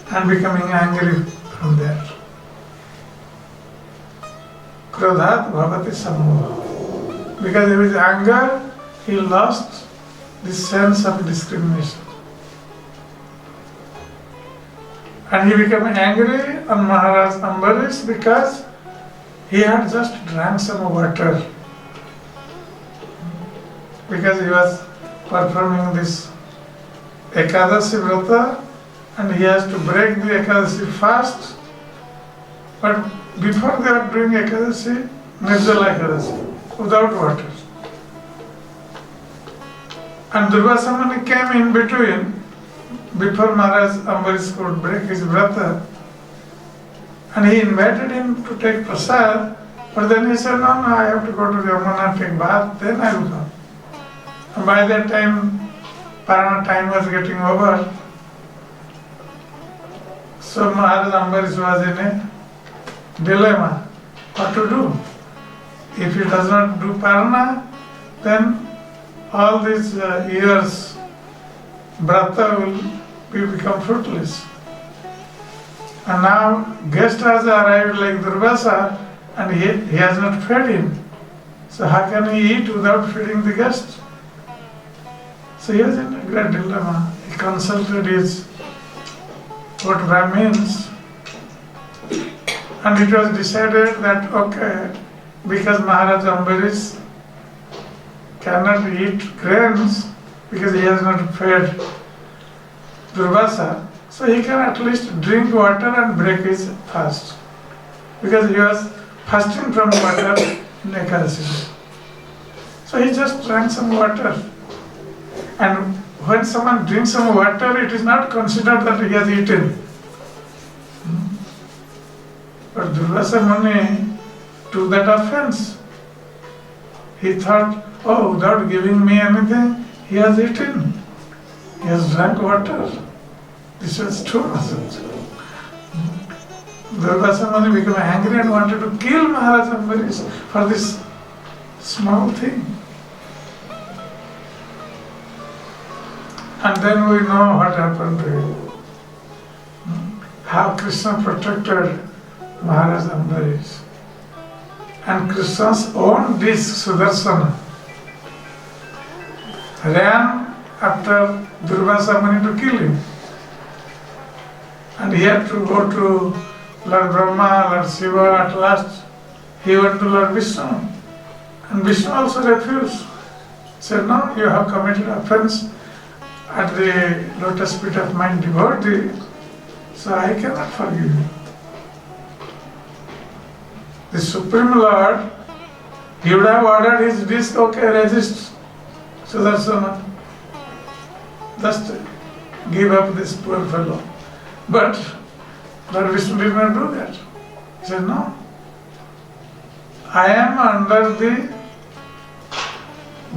Speaker 1: and becoming angry from there. Krodhat bhavati sammoha. Because of his anger, he lost the sense of discrimination. And he became angry on Maharaj Ambarish because he had just drank some water. Because he was performing this Ekadashi Vrata and he has to break the Ekadashi fast. But before they are doing Ekadashi, Nirjala Ekadashi, without water. And Durvasa Muni came in between, before Maharaj Ambarish could break his vrata, and he invited him to take prasad, but then he said, no, I have to go to the Yamuna, take bath, then I will come. And by that time, Parana time was getting over, so Maharaj Ambarish was in a dilemma, what to do. If he does not do Parana, then all these years, Brata will become fruitless. And now guest has arrived like Durvasa and he has not fed him. So how can he eat without feeding the guest? So he was in a great dilemma. He consulted his what Brahmins, and it was decided that okay, because Maharaj Ambarish cannot eat grains because he has not fed Durvasa, so he can at least drink water and break his fast, because he was fasting from water in Ekadashi. So he just drank some water. And when someone drinks some water, it is not considered that he has eaten. But Durvasa Muni took that offense. He thought, oh, without giving me anything, he has eaten. He has drank water. This was true message. Durvasa Muni became angry and wanted to kill Maharaj Ambarish for this small thing. And then we know what happened to him. How Krishna protected Maharaj Ambarish. And Krishna's own disc, Sudarsana, ran after Durvasa Muni to kill him. And he had to go to Lord Brahma, Lord Shiva. At last he went to Lord Vishnu. And Vishnu also refused. Said, no, you have committed offense at the lotus feet of my devotee, so I cannot forgive you. The Supreme Lord, he would have ordered his disc, okay, resist, Sudarsana. Just give up this poor fellow. But Lord Vishnu did not do that. He said, no, I am under the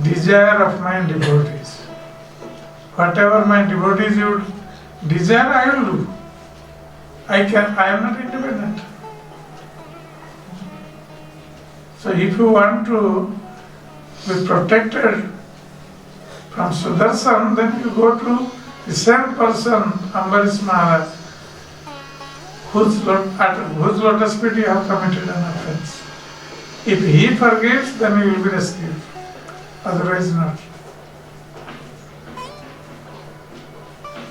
Speaker 1: desire of my devotees. Whatever my devotees would desire, I will do. I am not independent. So if you want to be protected from Sudarsana, then you go to the same person, Ambarish Maharaj, whose lotus feet you have committed an offense. If he forgives, then you will be rescued. Otherwise not.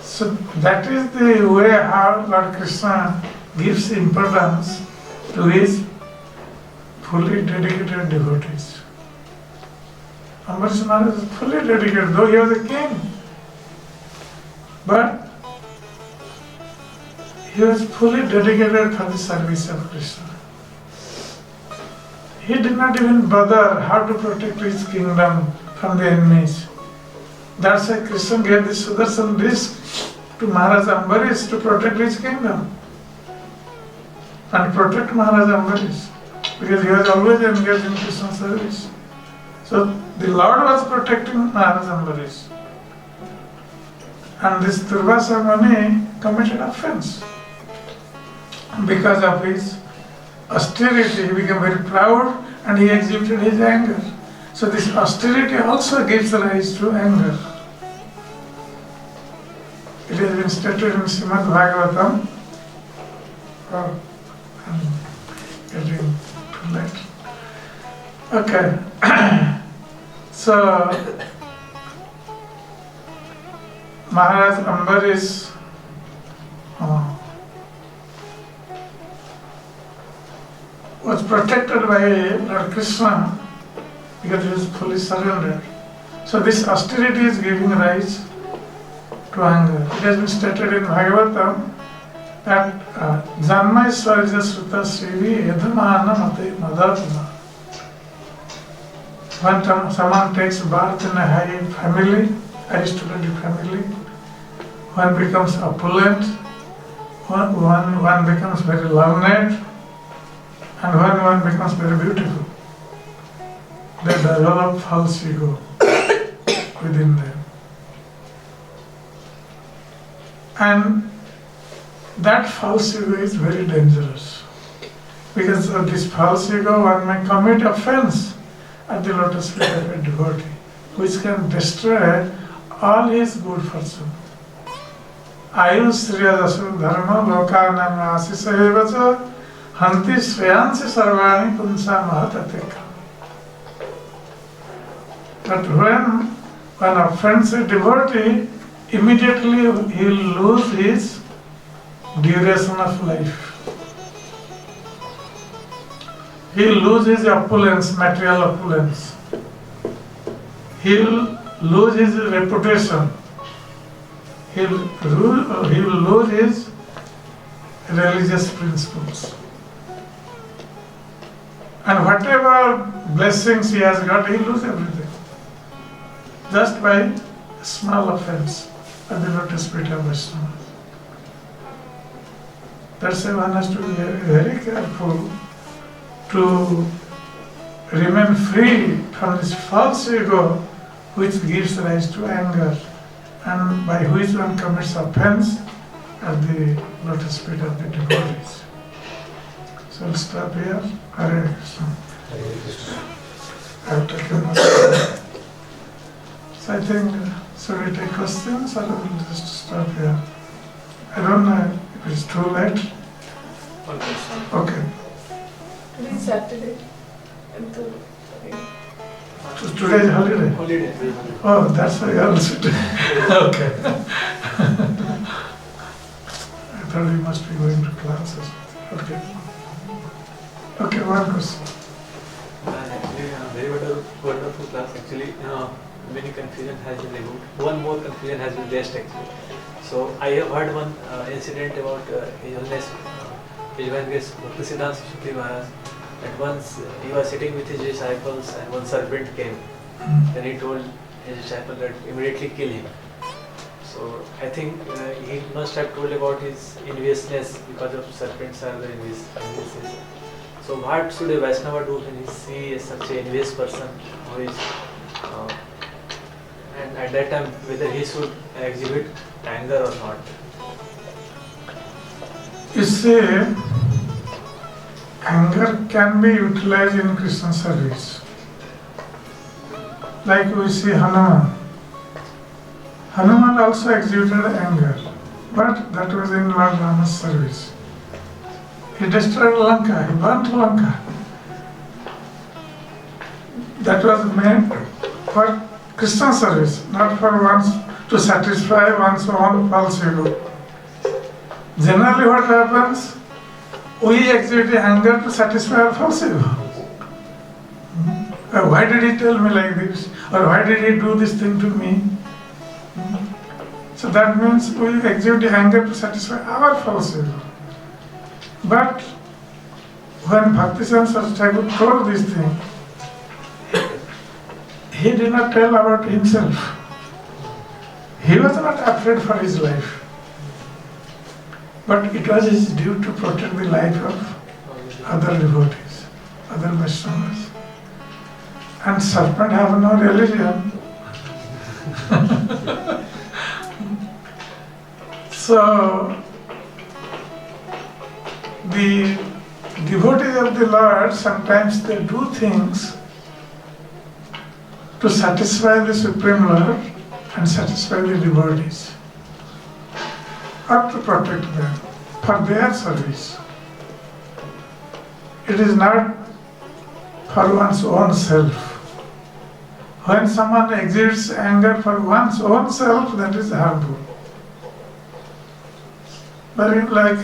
Speaker 1: So that is the way how Lord Krishna gives importance to his fully dedicated devotees. Ambarish Maharaj is fully dedicated, though he was a king. But he was fully dedicated for the service of Krishna. He did not even bother how to protect his kingdom from the enemies. That's why Krishna gave this Sudarsana disc to Maharaj Ambarish to protect his kingdom and protect Maharaj Ambarish, because he was always engaged in Krishna service. So the Lord was protecting Maharaj Ambarish. And this Durvasa Muni committed offense. Because of his austerity, he became very proud and he exhibited his anger. So this austerity also gives rise to anger. It has been stated in Srimad Bhagavatam. Oh, I'm getting too late. Okay. So Maharaj Ambarish was protected by Lord Krishna because he was fully surrendered. So this austerity is giving rise to anger. It has been stated in Bhagavatam that Janma Swarja Sruta Srivi Yadhamana Mate Madatma. When someone takes birth in a high family, aristocratic family, one becomes opulent, one becomes very learned, and when one becomes very beautiful, they develop false ego within them. And that false ego is very dangerous. Because of this false ego, one may commit offense at the lotus feet of a devotee, which can destroy all his good fortune. Ayus Sriyadasu Dharma Lokanam Asisa Evacha Hanti Swayansi Sarvani Punsa Mahatateka. But when one offends a devotee, immediately he will lose his duration of life. He will lose his opulence, material opulence. He will lose his reputation. He will lose his religious principles. And whatever blessings he has got, he will lose everything. just by a small offense at the lotus feet of Vaishnava. That's why one has to be very careful to remain free from this false ego which gives rise to anger and by which one commits offense at the lotus feet of the devotees. So we'll stop here. Hare Krishna. I have taken much time. So I think, should we take questions or we'll just stop here? I don't know if it's too late. Okay.
Speaker 3: Today is Saturday. And
Speaker 1: Today is holiday?
Speaker 5: Holiday.
Speaker 1: Oh, that's why you are sitting. Okay. I thought you must be going to classes. Okay. Okay, one question.
Speaker 5: Actually, very wonderful class. Actually, many confusion has been removed. One more confusion has been raised actually. So I have heard one incident about His Holiness Bhaktisiddhanta Shukri Maharaj. That once he was sitting with his disciples and one serpent came. Then he told his disciple that immediately kill him. So I think he must have told about his enviousness because of serpents are the envious. So what should a Vaishnava do when he sees such an envious person who is and at that time whether he should exhibit anger or not?
Speaker 1: You see, anger can be utilized in Krishna service. Like we see Hanuman. Hanuman also exhibited anger, but that was in Lord Rama's service. He destroyed Lanka, he burnt Lanka. That was meant for Krishna service, not for one's to satisfy one's own false ego. Generally what happens? We exhibit anger to satisfy our false ego. Why did he tell me like this? Or why did he do this thing to me? So that means we exhibit anger to satisfy our false ego. But when Bhaktisiddhanta Thakur told this thing, he did not tell about himself. He was not afraid for his life. But it was his duty to protect the life of other devotees, other Vaishnavas. And serpent have no religion. So, the devotees of the Lord, sometimes they do things to satisfy the Supreme Lord and satisfy the devotees, or to protect them for their service. It is not for one's own self. When someone exhibits anger for one's own self, that is harmful. But like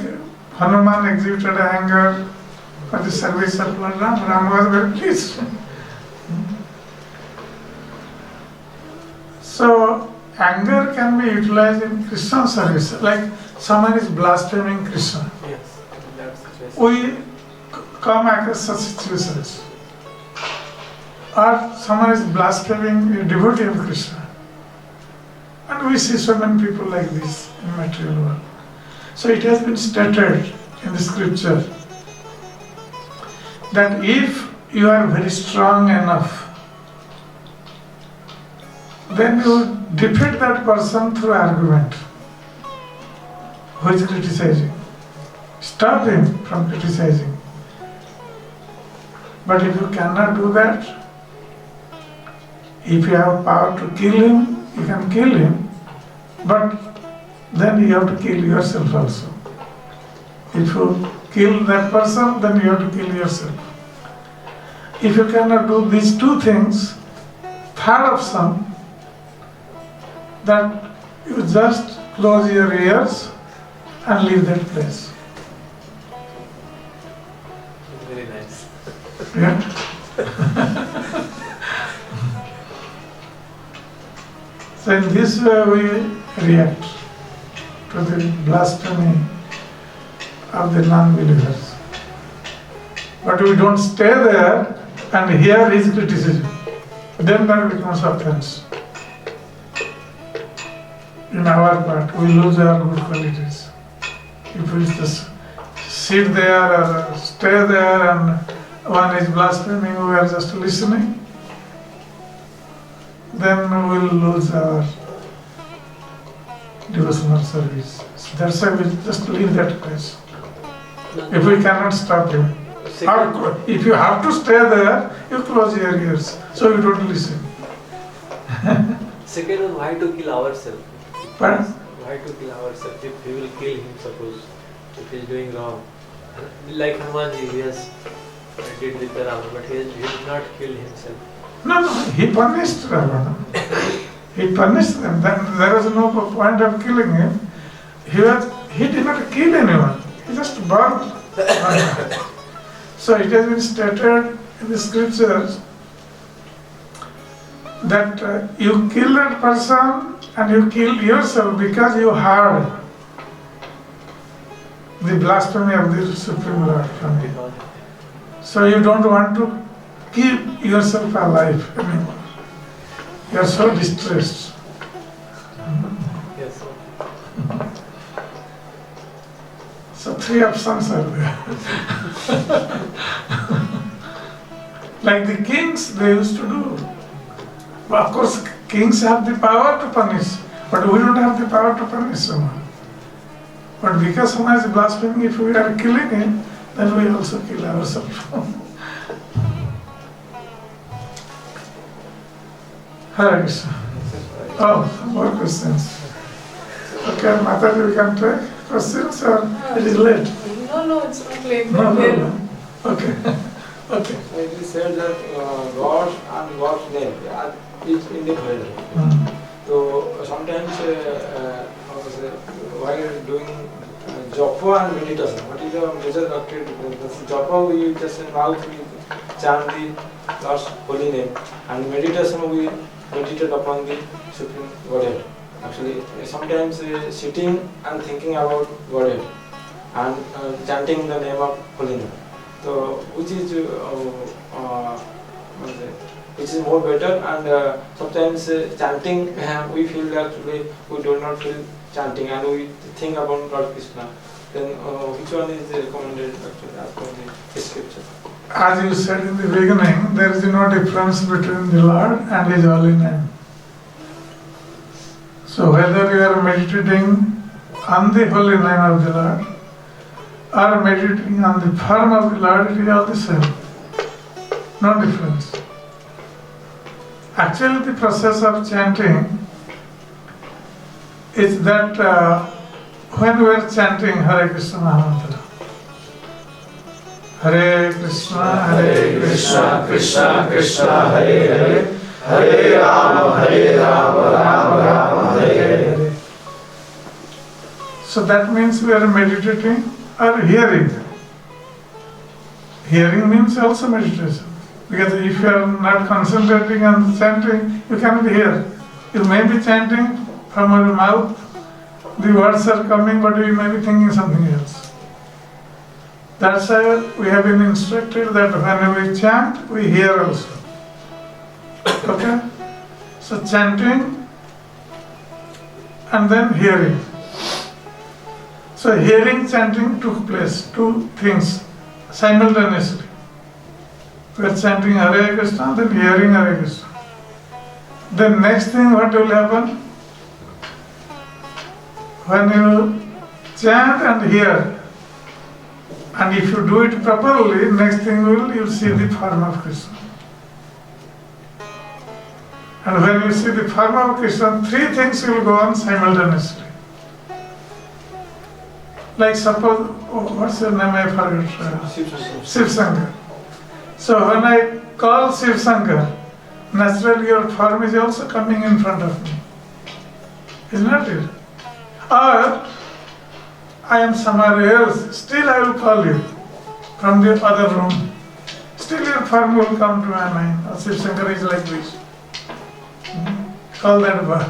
Speaker 1: Hanuman exhibited anger for the service of Lord Ram, Ram was very pleased. So, anger can be utilized in Krishna service. Like someone is blaspheming Krishna.
Speaker 5: Yes, that's the case.
Speaker 1: We come across such situations. Or someone is blaspheming a devotee of Krishna. And we see so many people like this in material world. So it has been stated in the scripture that if you are very strong enough, then you defeat that person through argument who is criticizing. Stop him from criticizing. But if you cannot do that, if you have power to kill him, you can kill him, but then you have to kill yourself also. If you kill that person, then you have to kill yourself. If you cannot do these two things, third option, that you just close your ears and leave that place.
Speaker 5: Very nice.
Speaker 1: Yeah? So in this way we react to the blasphemy of the non-believers. But we don't stay there and hear his criticism. Then that becomes offense. in our part, we lose our good qualities. If we just sit there or stay there and one is blaspheming, we are just listening, then we will lose our devotional service. So that's why we just leave that place. If we cannot stop him. If you have to stay there, you close your ears, so you don't listen.
Speaker 5: Second one, why to kill ourselves?
Speaker 1: Pardon?
Speaker 5: Why to kill ourselves? If we will kill him, suppose, if he is doing wrong. Like Hanumanji, he has did with the Ravana, but he did not kill himself.
Speaker 1: No, he punished Ravana. He punished them. Then there was no point of killing him. He did not kill anyone. He just burned. So it has been stated in the scriptures that you kill that person and you kill yourself because you heard the blasphemy of the Supreme Lord from him. So you don't want to keep yourself alive anymore. You are so distressed.
Speaker 5: Yes, sir.
Speaker 1: So 3 options are there. Like the kings, they used to do. Well, of course, kings have the power to punish, but we don't have the power to punish someone. But because someone is blaspheming, if we are killing him, then we also kill ourselves. Hare Krishna. Oh, some more questions. Okay, Mataji, we can take questions or it is late?
Speaker 3: No, it's not late.
Speaker 1: No. Okay. Okay.
Speaker 4: It is said that God and God's name are each independent. So sometimes while doing japa and meditation, what is the major doctrine difference? Japa we just in mouth we chant the Lord's holy name, and meditation we meditate upon the Supreme Godhead. Actually, sometimes sitting and thinking about Godhead and chanting the name of holy name. So which is more better, and sometimes chanting we feel that we do not feel chanting and we think about Lord Krishna. Then which one is recommended actually as per the scripture?
Speaker 1: As you said in the beginning, there is no difference between the Lord and His holy name. So whether you are meditating on the holy name of the Lord or meditating on the form of the Lord, it is all the same. No difference. Actually, the process of chanting is that when we are chanting Hare Krishna Mahamantra, Hare Krishna,
Speaker 4: Krishna Krishna, Hare Hare, Hare Rama, Rama Rama, Hare Hare.
Speaker 1: So that means we are meditating or hearing. Hearing means also meditation. Because if you are not concentrating on chanting, you cannot hear. You may be chanting from your mouth, the words are coming, but you may be thinking something else. That's why we have been instructed that when we chant, we hear also. Okay? So chanting and then hearing. So hearing, chanting took place, 2 things simultaneously. We are chanting Hare Krishna, then hearing Hare Krishna. Then next thing what will happen? When you chant and hear, and if you do it properly, next thing you see the form of Krishna. And when you see the form of Krishna, 3 things will go on simultaneously. Like suppose, what's your name? I forgot. Shiv Shankar. So when I call Shiv Shankar, naturally your form is also coming in front of me. Isn't that it? Or I am somewhere else, still I will call you from the other room. Still your form will come to my mind. Oh, Shiv Shankar is like this. Call that boy.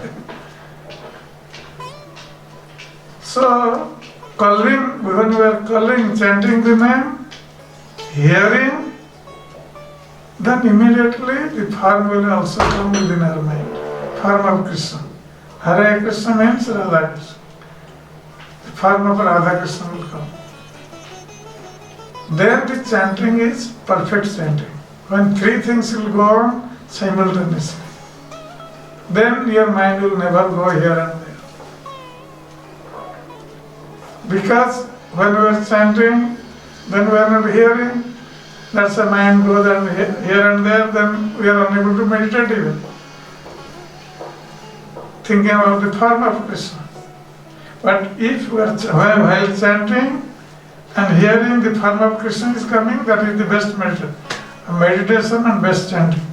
Speaker 1: So, calling, when we are calling, chanting the name, hearing, then immediately the form will also come within our mind. Form of Krishna. Hare Krishna means Radha Krishna. The form of Radha Krishna will come. Then the chanting is perfect chanting. When three things will go on simultaneously. Then your mind will never go here and there. Because when we are chanting, then we are not hearing, that's the mind goes and here and there, then we are unable to meditate even. Thinking about the form of Krishna. But if we are while chanting and hearing the form of Krishna is coming, that is the best meditation and best chanting.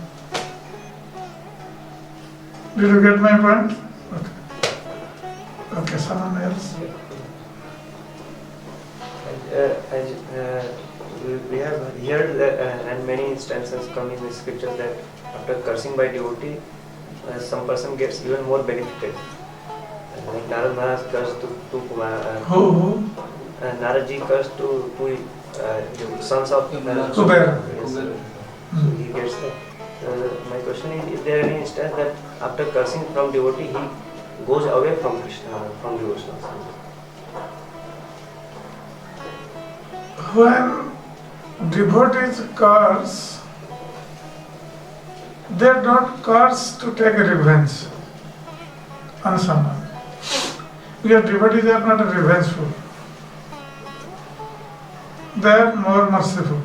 Speaker 1: Did you get my point? Okay, someone else.
Speaker 6: We have heard that, and many instances come in the scriptures that after cursing by devotee, some person gets even more benefited. Like Narad Maharaj cursed to Kumāras.
Speaker 1: Who?
Speaker 6: Naradji cursed to the sons of
Speaker 1: Kubera.
Speaker 6: Yes. So he gets that. My question is there any instance that after cursing from devotee, he goes away from Krishna, from devotion?
Speaker 1: When devotees curse, they don't curse to take revenge on someone. Because devotees are not revengeful. They are more merciful.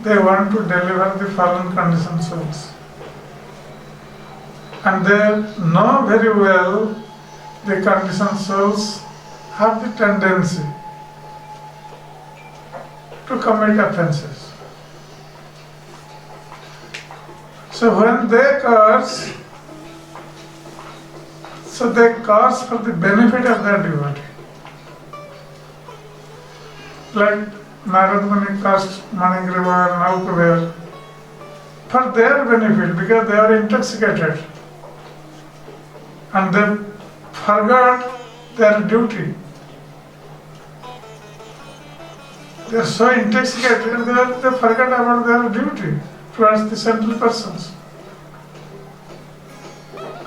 Speaker 1: They want to deliver the fallen conditioned souls. And they know very well the conditioned souls have the tendency to commit offenses. So when they curse, so they curse for the benefit of their devotee. Like Narad Muni cursed Manigriva and Naukubera for their benefit because they are intoxicated and they forgot their duty. They are so intoxicated that they forget about their duty towards the central persons.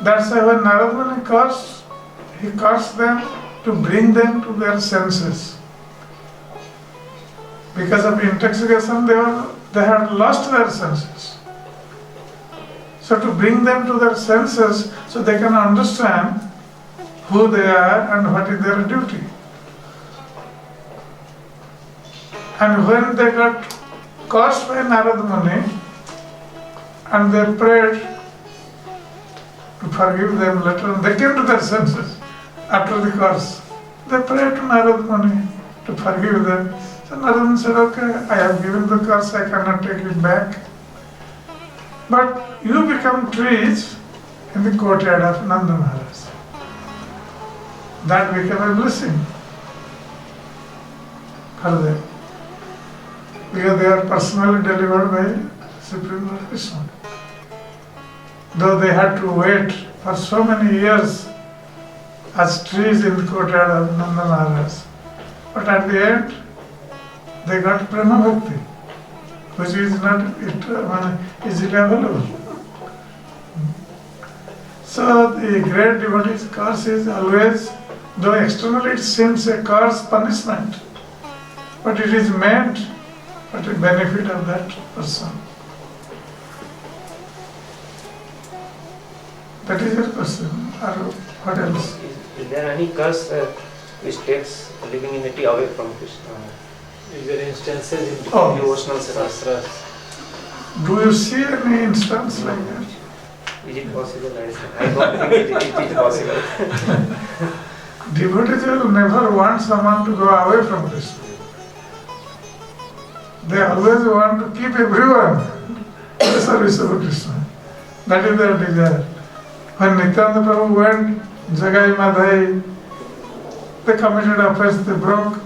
Speaker 1: That's why when Narad Muni cursed, he cursed them to bring them to their senses. Because of intoxication, they had lost their senses. So to bring them to their senses so they can understand who they are and what is their duty. And when they got cursed by Narad Muni and they prayed to forgive them later, and they came to their senses after the curse. They prayed to Narad Muni to forgive them. So Narad Muni said, okay, I have given the curse, I cannot take it back. But you become trees in the courtyard of Nanda Maharaj. That became a blessing for them. Because they are personally delivered by Supreme Lord Krishna. Though they had to wait for so many years as trees in the courtyard of Nanda Maharaj. But at the end, they got Prema Bhakti, which is not easily available. So the great devotee's curse is always, though externally it seems a curse punishment, but it is meant for the benefit of that person. That is your question. Or what else?
Speaker 6: Is there any curse which takes divinity away from Krishna?
Speaker 5: Is there instances in
Speaker 6: Devotional shastras?
Speaker 1: Do you see any instance like that?
Speaker 6: Is it possible? I don't think it is possible.
Speaker 1: Devotees will never want someone to go away from Krishna. They always want to keep everyone in the service of Krishna. That is their desire. When Nityananda Prabhu went, Jagai Madhai, they committed offense, they broke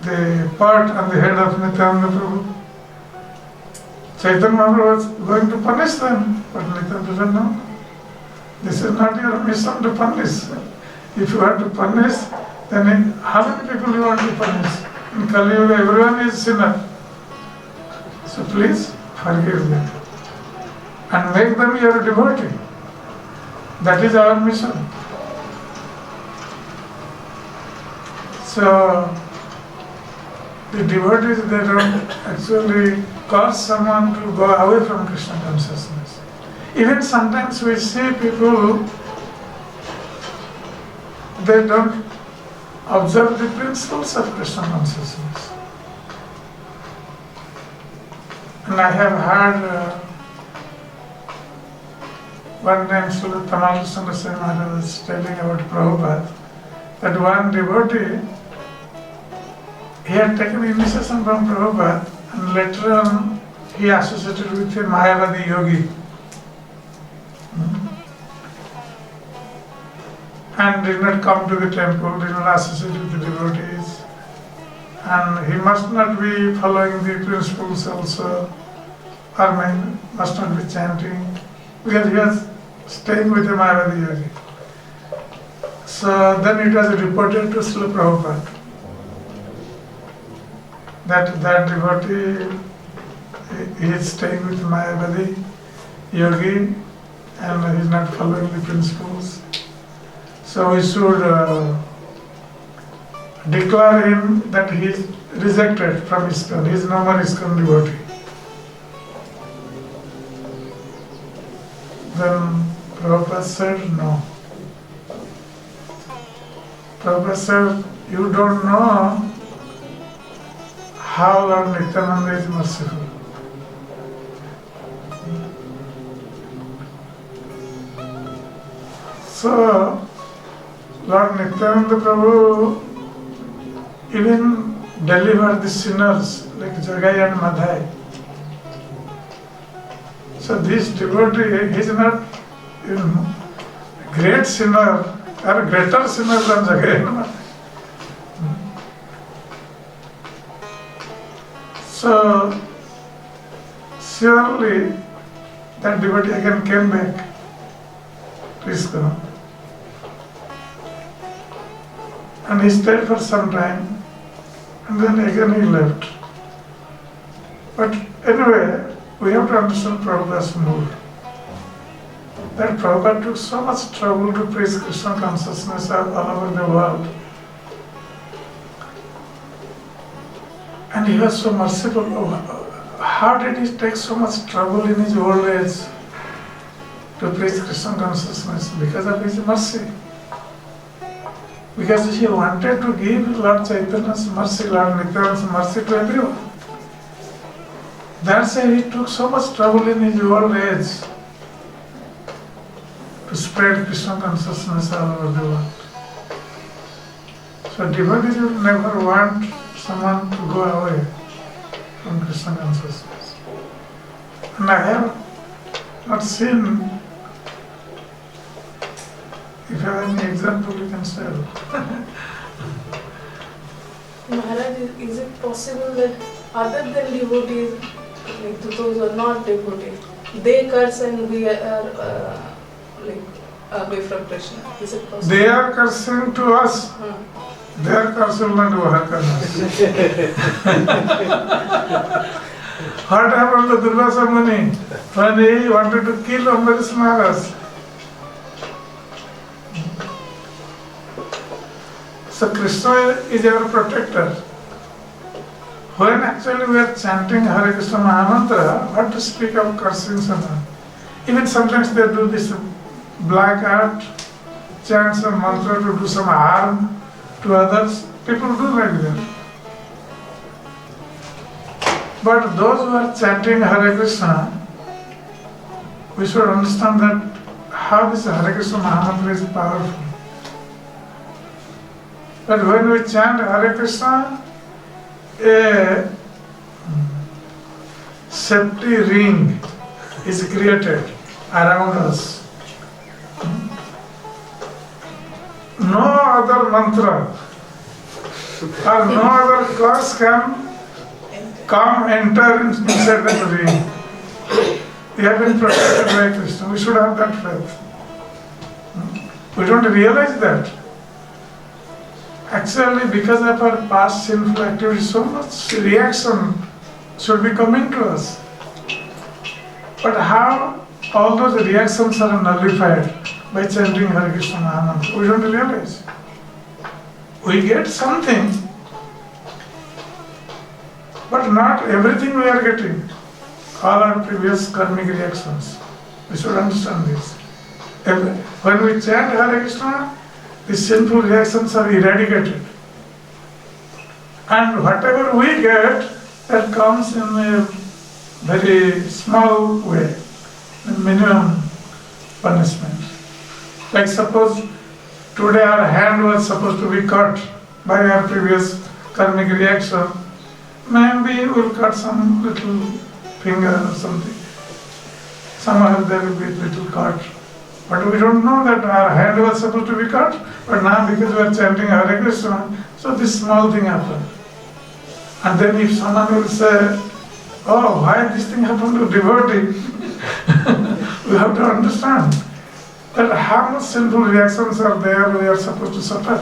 Speaker 1: the pot on the head of Nityananda Prabhu. Chaitanya Mahaprabhu was going to punish them, but Nityananda said, no, this is not your mission to punish. If you want to punish, then how many people you want to punish? In Kali Yuga, everyone is sinner. So please forgive them and make them your devotee. That is our mission. So, the devotees, they don't actually cause someone to go away from Krishna consciousness. Even sometimes we see people, they don't observe the principles of Krishna consciousness. And I have heard one time Srila Tamal Krishna Maharaj was telling about Prabhupada, that one devotee, he had taken initiation from Prabhupada and later on he associated with a Mayavadi yogi. And did not come to the temple, did not associate with the devotees. And he must not be following the principles also, or must not be chanting, because he was staying with a Mayavadi yogi. So then it was reported to Srila Prabhupada that devotee, he is staying with Mayavadi yogi and he is not following the principles. So we should declare him that he is rejected from ISKCON. He is no more ISKCON devotee. Then Prabhupada said no. Prabhupada said, you don't know how Lord Nityananda is merciful. So, Lord Nityananda Prabhu even delivered the sinners like Jagai and Madhai. So this devotee, he is not a great sinner or greater sinner than Jagai and Madhai. So surely that devotee again came back to ISKCON. And he stayed for some time and then again he left. But anyway, we have to understand Prabhupada's mood. That Prabhupada took so much trouble to preach Krishna consciousness all over the world. And he was so merciful. How did he take so much trouble in his old age to preach Krishna consciousness? Because of his mercy. Because he wanted to give Lord Chaitanya's mercy, Lord Nityananda's mercy to everyone. That's why he took so much trouble in his old age to spread Krishna consciousness all over the world. So devotees will never want someone to go away from Krishna consciousness. And I have not seen. If you have any example, you can share.
Speaker 3: Maharaj, is it possible that other than devotees, like those who are not devotees, they curse and we are like away from Krishna? Is it possible?
Speaker 1: They are cursing to us. They are cursing not to us. What happened to Durvasa Muni when he wanted to kill Ambarish Maharaj? So Krishna is our protector. When actually we are chanting Hare Krishna Mahamantra, what to speak of cursing someone? Even sometimes they do this black art, chant some mantra to do some harm to others. People do like that. But those who are chanting Hare Krishna, we should understand that how this Hare Krishna Mahamantra is powerful. But when we chant Hare Krishna, a safety ring is created around us. No other mantra or no other curse can enter inside the ring. We have been protected by Krishna. We should have that faith. We don't realize that. Actually, because of our past sinful activity, so much reaction should be coming to us. But how all those reactions are nullified by chanting Hare Krishna Mahamantra. We don't realize. We get something, but not everything we are getting. All our previous karmic reactions. We should understand this. When we chant Hare Krishna, the sinful reactions are eradicated. And whatever we get, that comes in a very small way, minimum punishment. Like suppose today our hand was supposed to be cut by our previous karmic reaction, maybe we'll cut some little finger or something. Somehow there will be a little cut. But we don't know that our hand was supposed to be cut, but now because we are chanting Hare Krishna, so this small thing happened. And then if someone will say, oh, why this thing happened to devotee? We have to understand that how much sinful reactions are there we are supposed to suffer.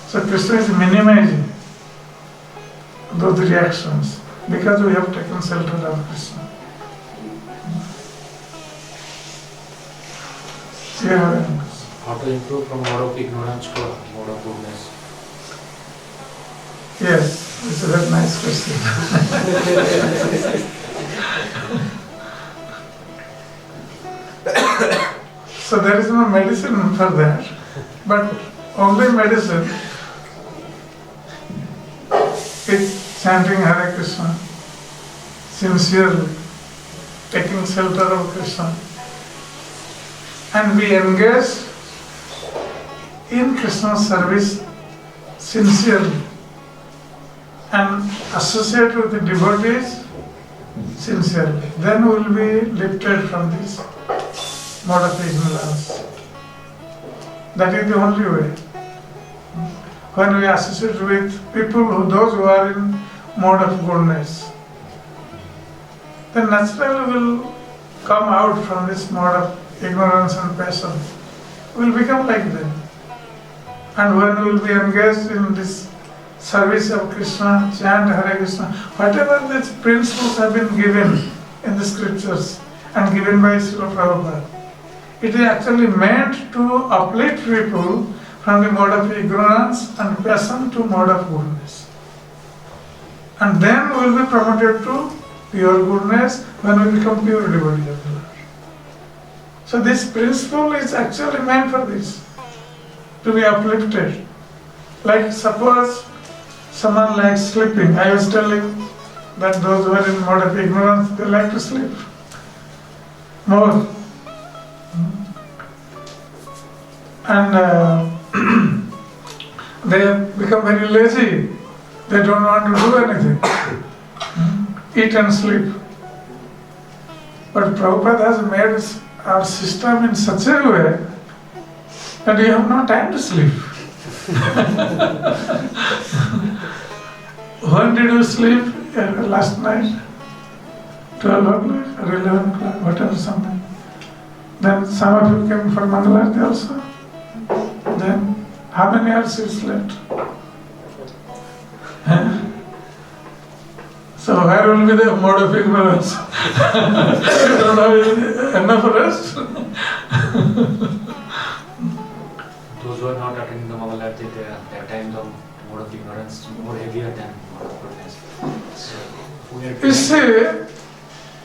Speaker 1: So Krishna is minimizing those reactions because we have taken shelter of Krishna.
Speaker 2: How to improve from mode of ignorance to mode of goodness?
Speaker 1: Yes, this is a very nice question. So there is no medicine for that, but only medicine is chanting Hare Krishna sincerely, taking shelter of Krishna, and be engaged in Krishna's service sincerely and associate with the devotees sincerely. Then we will be lifted from this mode of ignorance. That is the only way. When we associate with people, those who are in mode of goodness, then naturally we will come out from this mode of ignorance and passion. We will become like them. And when we will be engaged in this service of Krishna, chant Hare Krishna, whatever these principles have been given in the scriptures and given by Srila Prabhupada, it is actually meant to uplift people from the mode of ignorance and passion to mode of goodness. And then we will be promoted to pure goodness when we become pure devotees of the Lord. So this principle is actually meant for this, to be uplifted. Like suppose someone likes sleeping. I was telling that those who are in mode of ignorance, they like to sleep more. And they become very lazy. They don't want to do anything. Eat and sleep. But Prabhupada has made our system in such a way that you have no time to sleep. When did you sleep? Last night? 12 o'clock or 11 o'clock, whatever something. Then some of you came for Mangalarti also. Then how many hours you slept? So where will be the mode of ignorance? You don't have enough rest?
Speaker 2: Those who are not attending the Mangalarti, their time the mode of ignorance more heavier than mode of goodness. So we are
Speaker 1: You see,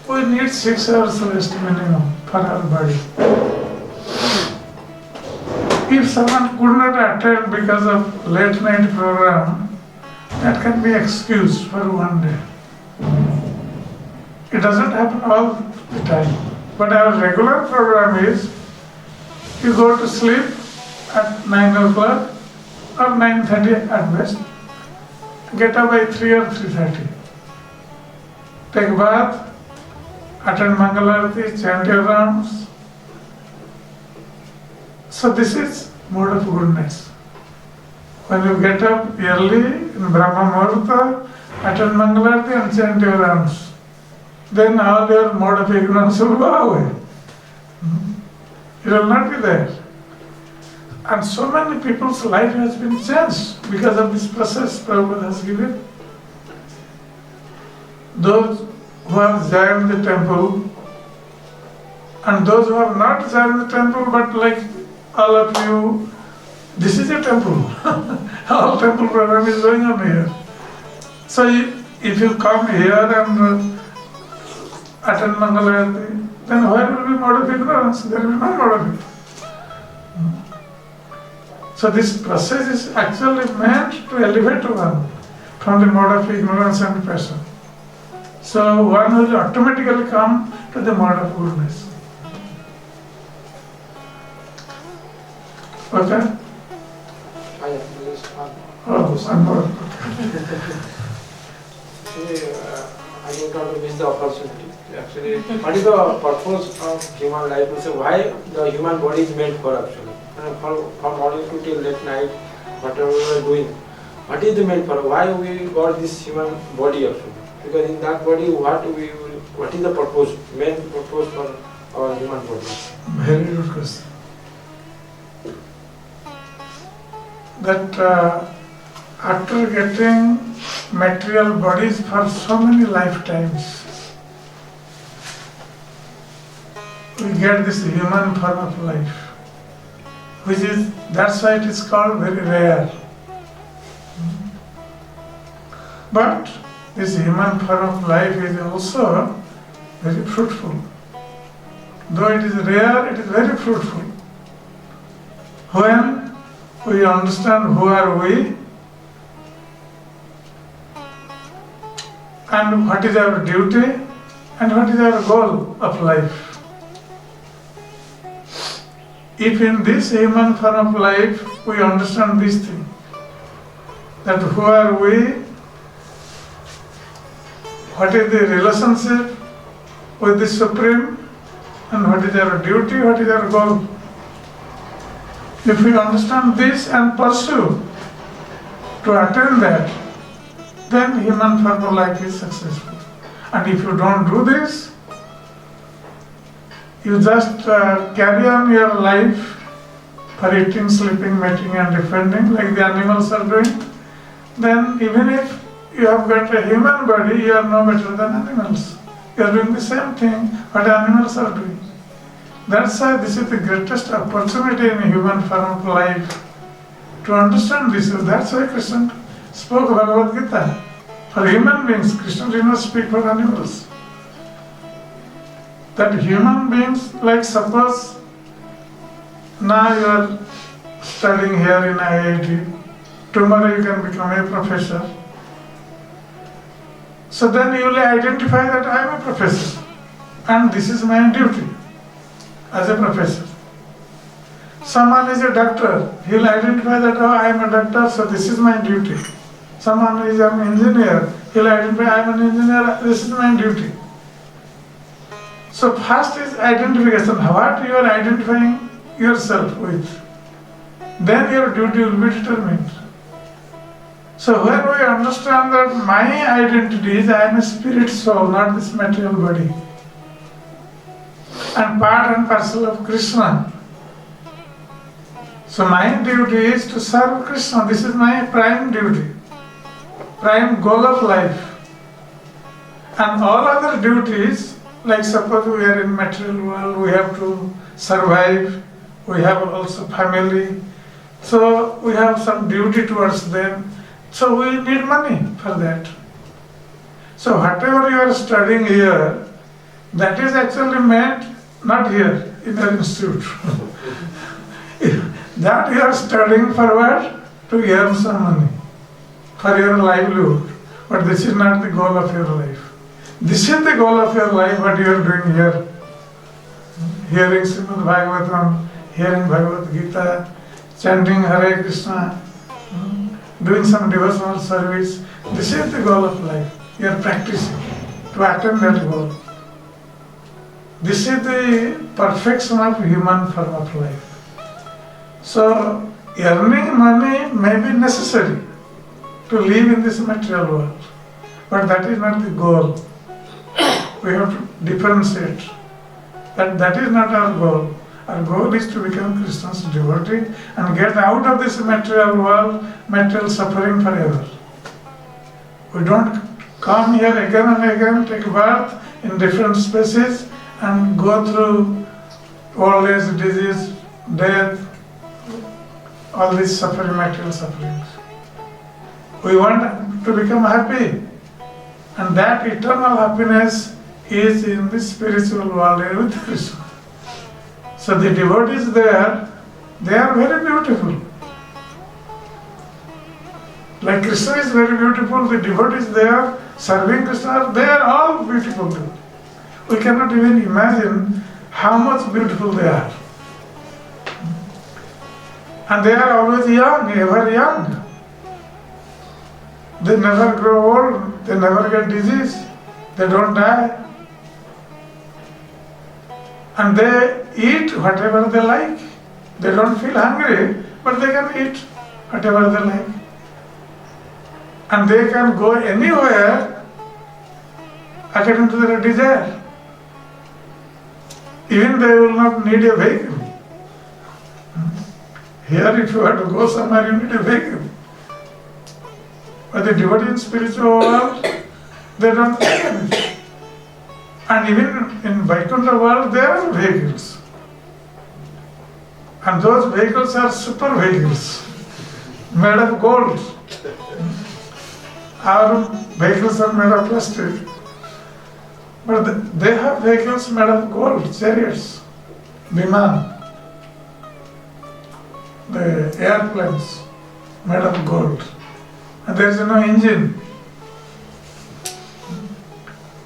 Speaker 1: we need 6 hours rest minimum for our body. If someone could not attend because of late night program, that can be excused for one day. It doesn't happen all the time. But our regular program is, you go to sleep at 9 o'clock or 9:30 at best. Get up by 3 or 3:30. Take bath, attend Mangalarti, chant your rounds. So this is mode of goodness. When you get up early in Brahma Muhurta, attend Mangalarti and chant your rounds, then all your mode of ignorance will go away. It will not be there. And so many people's life has been changed because of this process Prabhupada has given. Those who have joined the temple And those who are not joining the temple, but like all of you, this is a temple. All temple program is going on here. So if you come here and attend Mangalarati, then where will be mode of ignorance? There will be no mode of ignorance. So this process is actually meant to elevate one from the mode of ignorance and passion. So one will automatically come to the mode of goodness. Okay? Oh, one more.
Speaker 4: I don't want to miss the opportunity. Actually, what is the purpose of human life? So why the human body is made for actually? And from morning to till late night, whatever we are doing, what is the made for? Why we got this human body actually? Because in that body, what is the purpose, main purpose for our human body?
Speaker 1: Very good question. That after getting material bodies for so many lifetimes, we get this human form of life, that's why it is called very rare. But this human form of life is also very fruitful. Though it is rare, it is very fruitful. When we understand who are we and what is our duty and what is our goal of life. If in this human form of life we understand these things, that who are we, what is the relationship with the Supreme, and what is our duty, what is our goal. If we understand this and pursue to attain that, then human form of life is successful. And if you don't do this, you just carry on your life for eating, sleeping, mating and defending like the animals are doing, then even if you have got a human body, you are no better than animals. You are doing the same thing what animals are doing. That's why this is the greatest opportunity in human form of life to understand this. That's why Krishna spoke Bhagavad Gita for human beings. Krishna did not speak for animals. That human beings, like suppose now you are studying here in IIT, tomorrow you can become a professor. So then you will identify that I am a professor and this is my duty as a professor. Someone is a doctor, he will identify that I am a doctor, so this is my duty. Someone is an engineer, he will identify I am an engineer, this is my duty. So first is identification, what you are identifying yourself with. Then your duty will be determined. So when we understand that my identity is I am a spirit soul, not this material body, and part and parcel of Krishna. So my duty is to serve Krishna. This is my prime duty, prime goal of life. And all other duties, like suppose we are in material world, we have to survive, we have also family, so we have some duty towards them, so we need money for that. So whatever you are studying here, that is actually meant not here in the institute. That you are studying for what? To earn some money, for your livelihood, but this is not the goal of your life. This is the goal of your life, what you are doing here. Hearing Srimad Bhagavatam, hearing Bhagavad Gita, chanting Hare Krishna, doing some devotional service. This is the goal of life. You are practicing to attain that goal. This is the perfection of human form of life. So, earning money may be necessary to live in this material world, but that is not the goal. We have to differentiate. That is not our goal. Our goal is to become Krishna's devotee and get out of this material world, material suffering forever. We don't come here again and again, take birth in different species and go through old age, disease, death, all these suffering, material sufferings. We want to become happy, and that eternal happiness is in the spiritual world with Krishna. So the devotees there, they are very beautiful. Like Krishna is very beautiful, the devotees there serving Krishna, they are all beautiful. We cannot even imagine how much beautiful they are. And they are always young, ever young. They never grow old, they never get disease, they don't die. And they eat whatever they like. They don't feel hungry, but they can eat whatever they like. And they can go anywhere according to their desire. Even they will not need a vehicle. Here, if you have to go somewhere, you need a vehicle. But the devotee in spiritual world, they don't need anything. And even in Vaikuntha world, there are vehicles. And those vehicles are super vehicles, made of gold. Our vehicles are made of plastic. But they have vehicles made of gold, chariots, Viman, the airplanes made of gold. And there is no engine.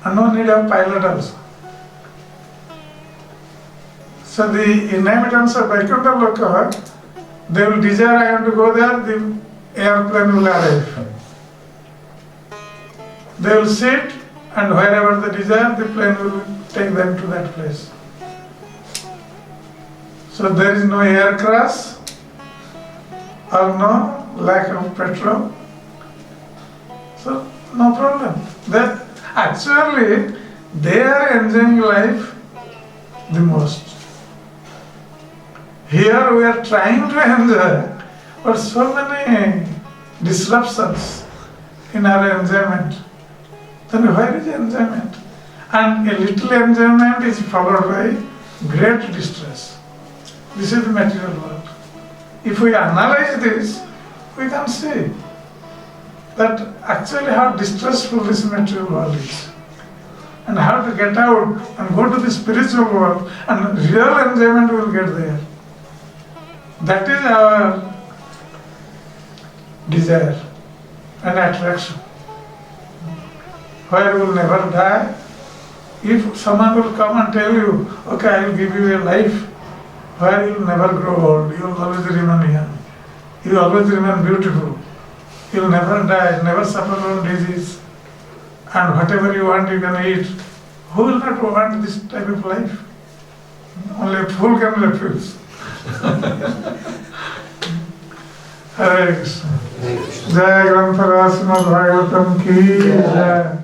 Speaker 1: And no need of pilot also. So the inhabitants of Vaikuntha Loka, they will desire, I want to go there, the airplane will arrive. They will sit, and wherever they desire, the plane will take them to that place. So there is no air crash, or no lack of petrol. So no problem. Actually, they are enjoying life the most. Here we are trying to enjoy, but so many disruptions in our enjoyment. Then where is enjoyment? And a little enjoyment is followed by great distress. This is the material world. If we analyze this, we can see that actually how distressful this material world is, and how to get out and go to the spiritual world, and real enjoyment will get there. That is our desire and attraction, where we will never die. If someone will come and tell you, okay, I will give you a life where you will never grow old, you will always remain young, you will always remain beautiful, you will never die, never suffer from disease, and whatever you want you can eat. Who will not want this type of life? Only a fool can refuse. Hare Krishna. Jai Granthara Srimad Bhagavatam ki jai.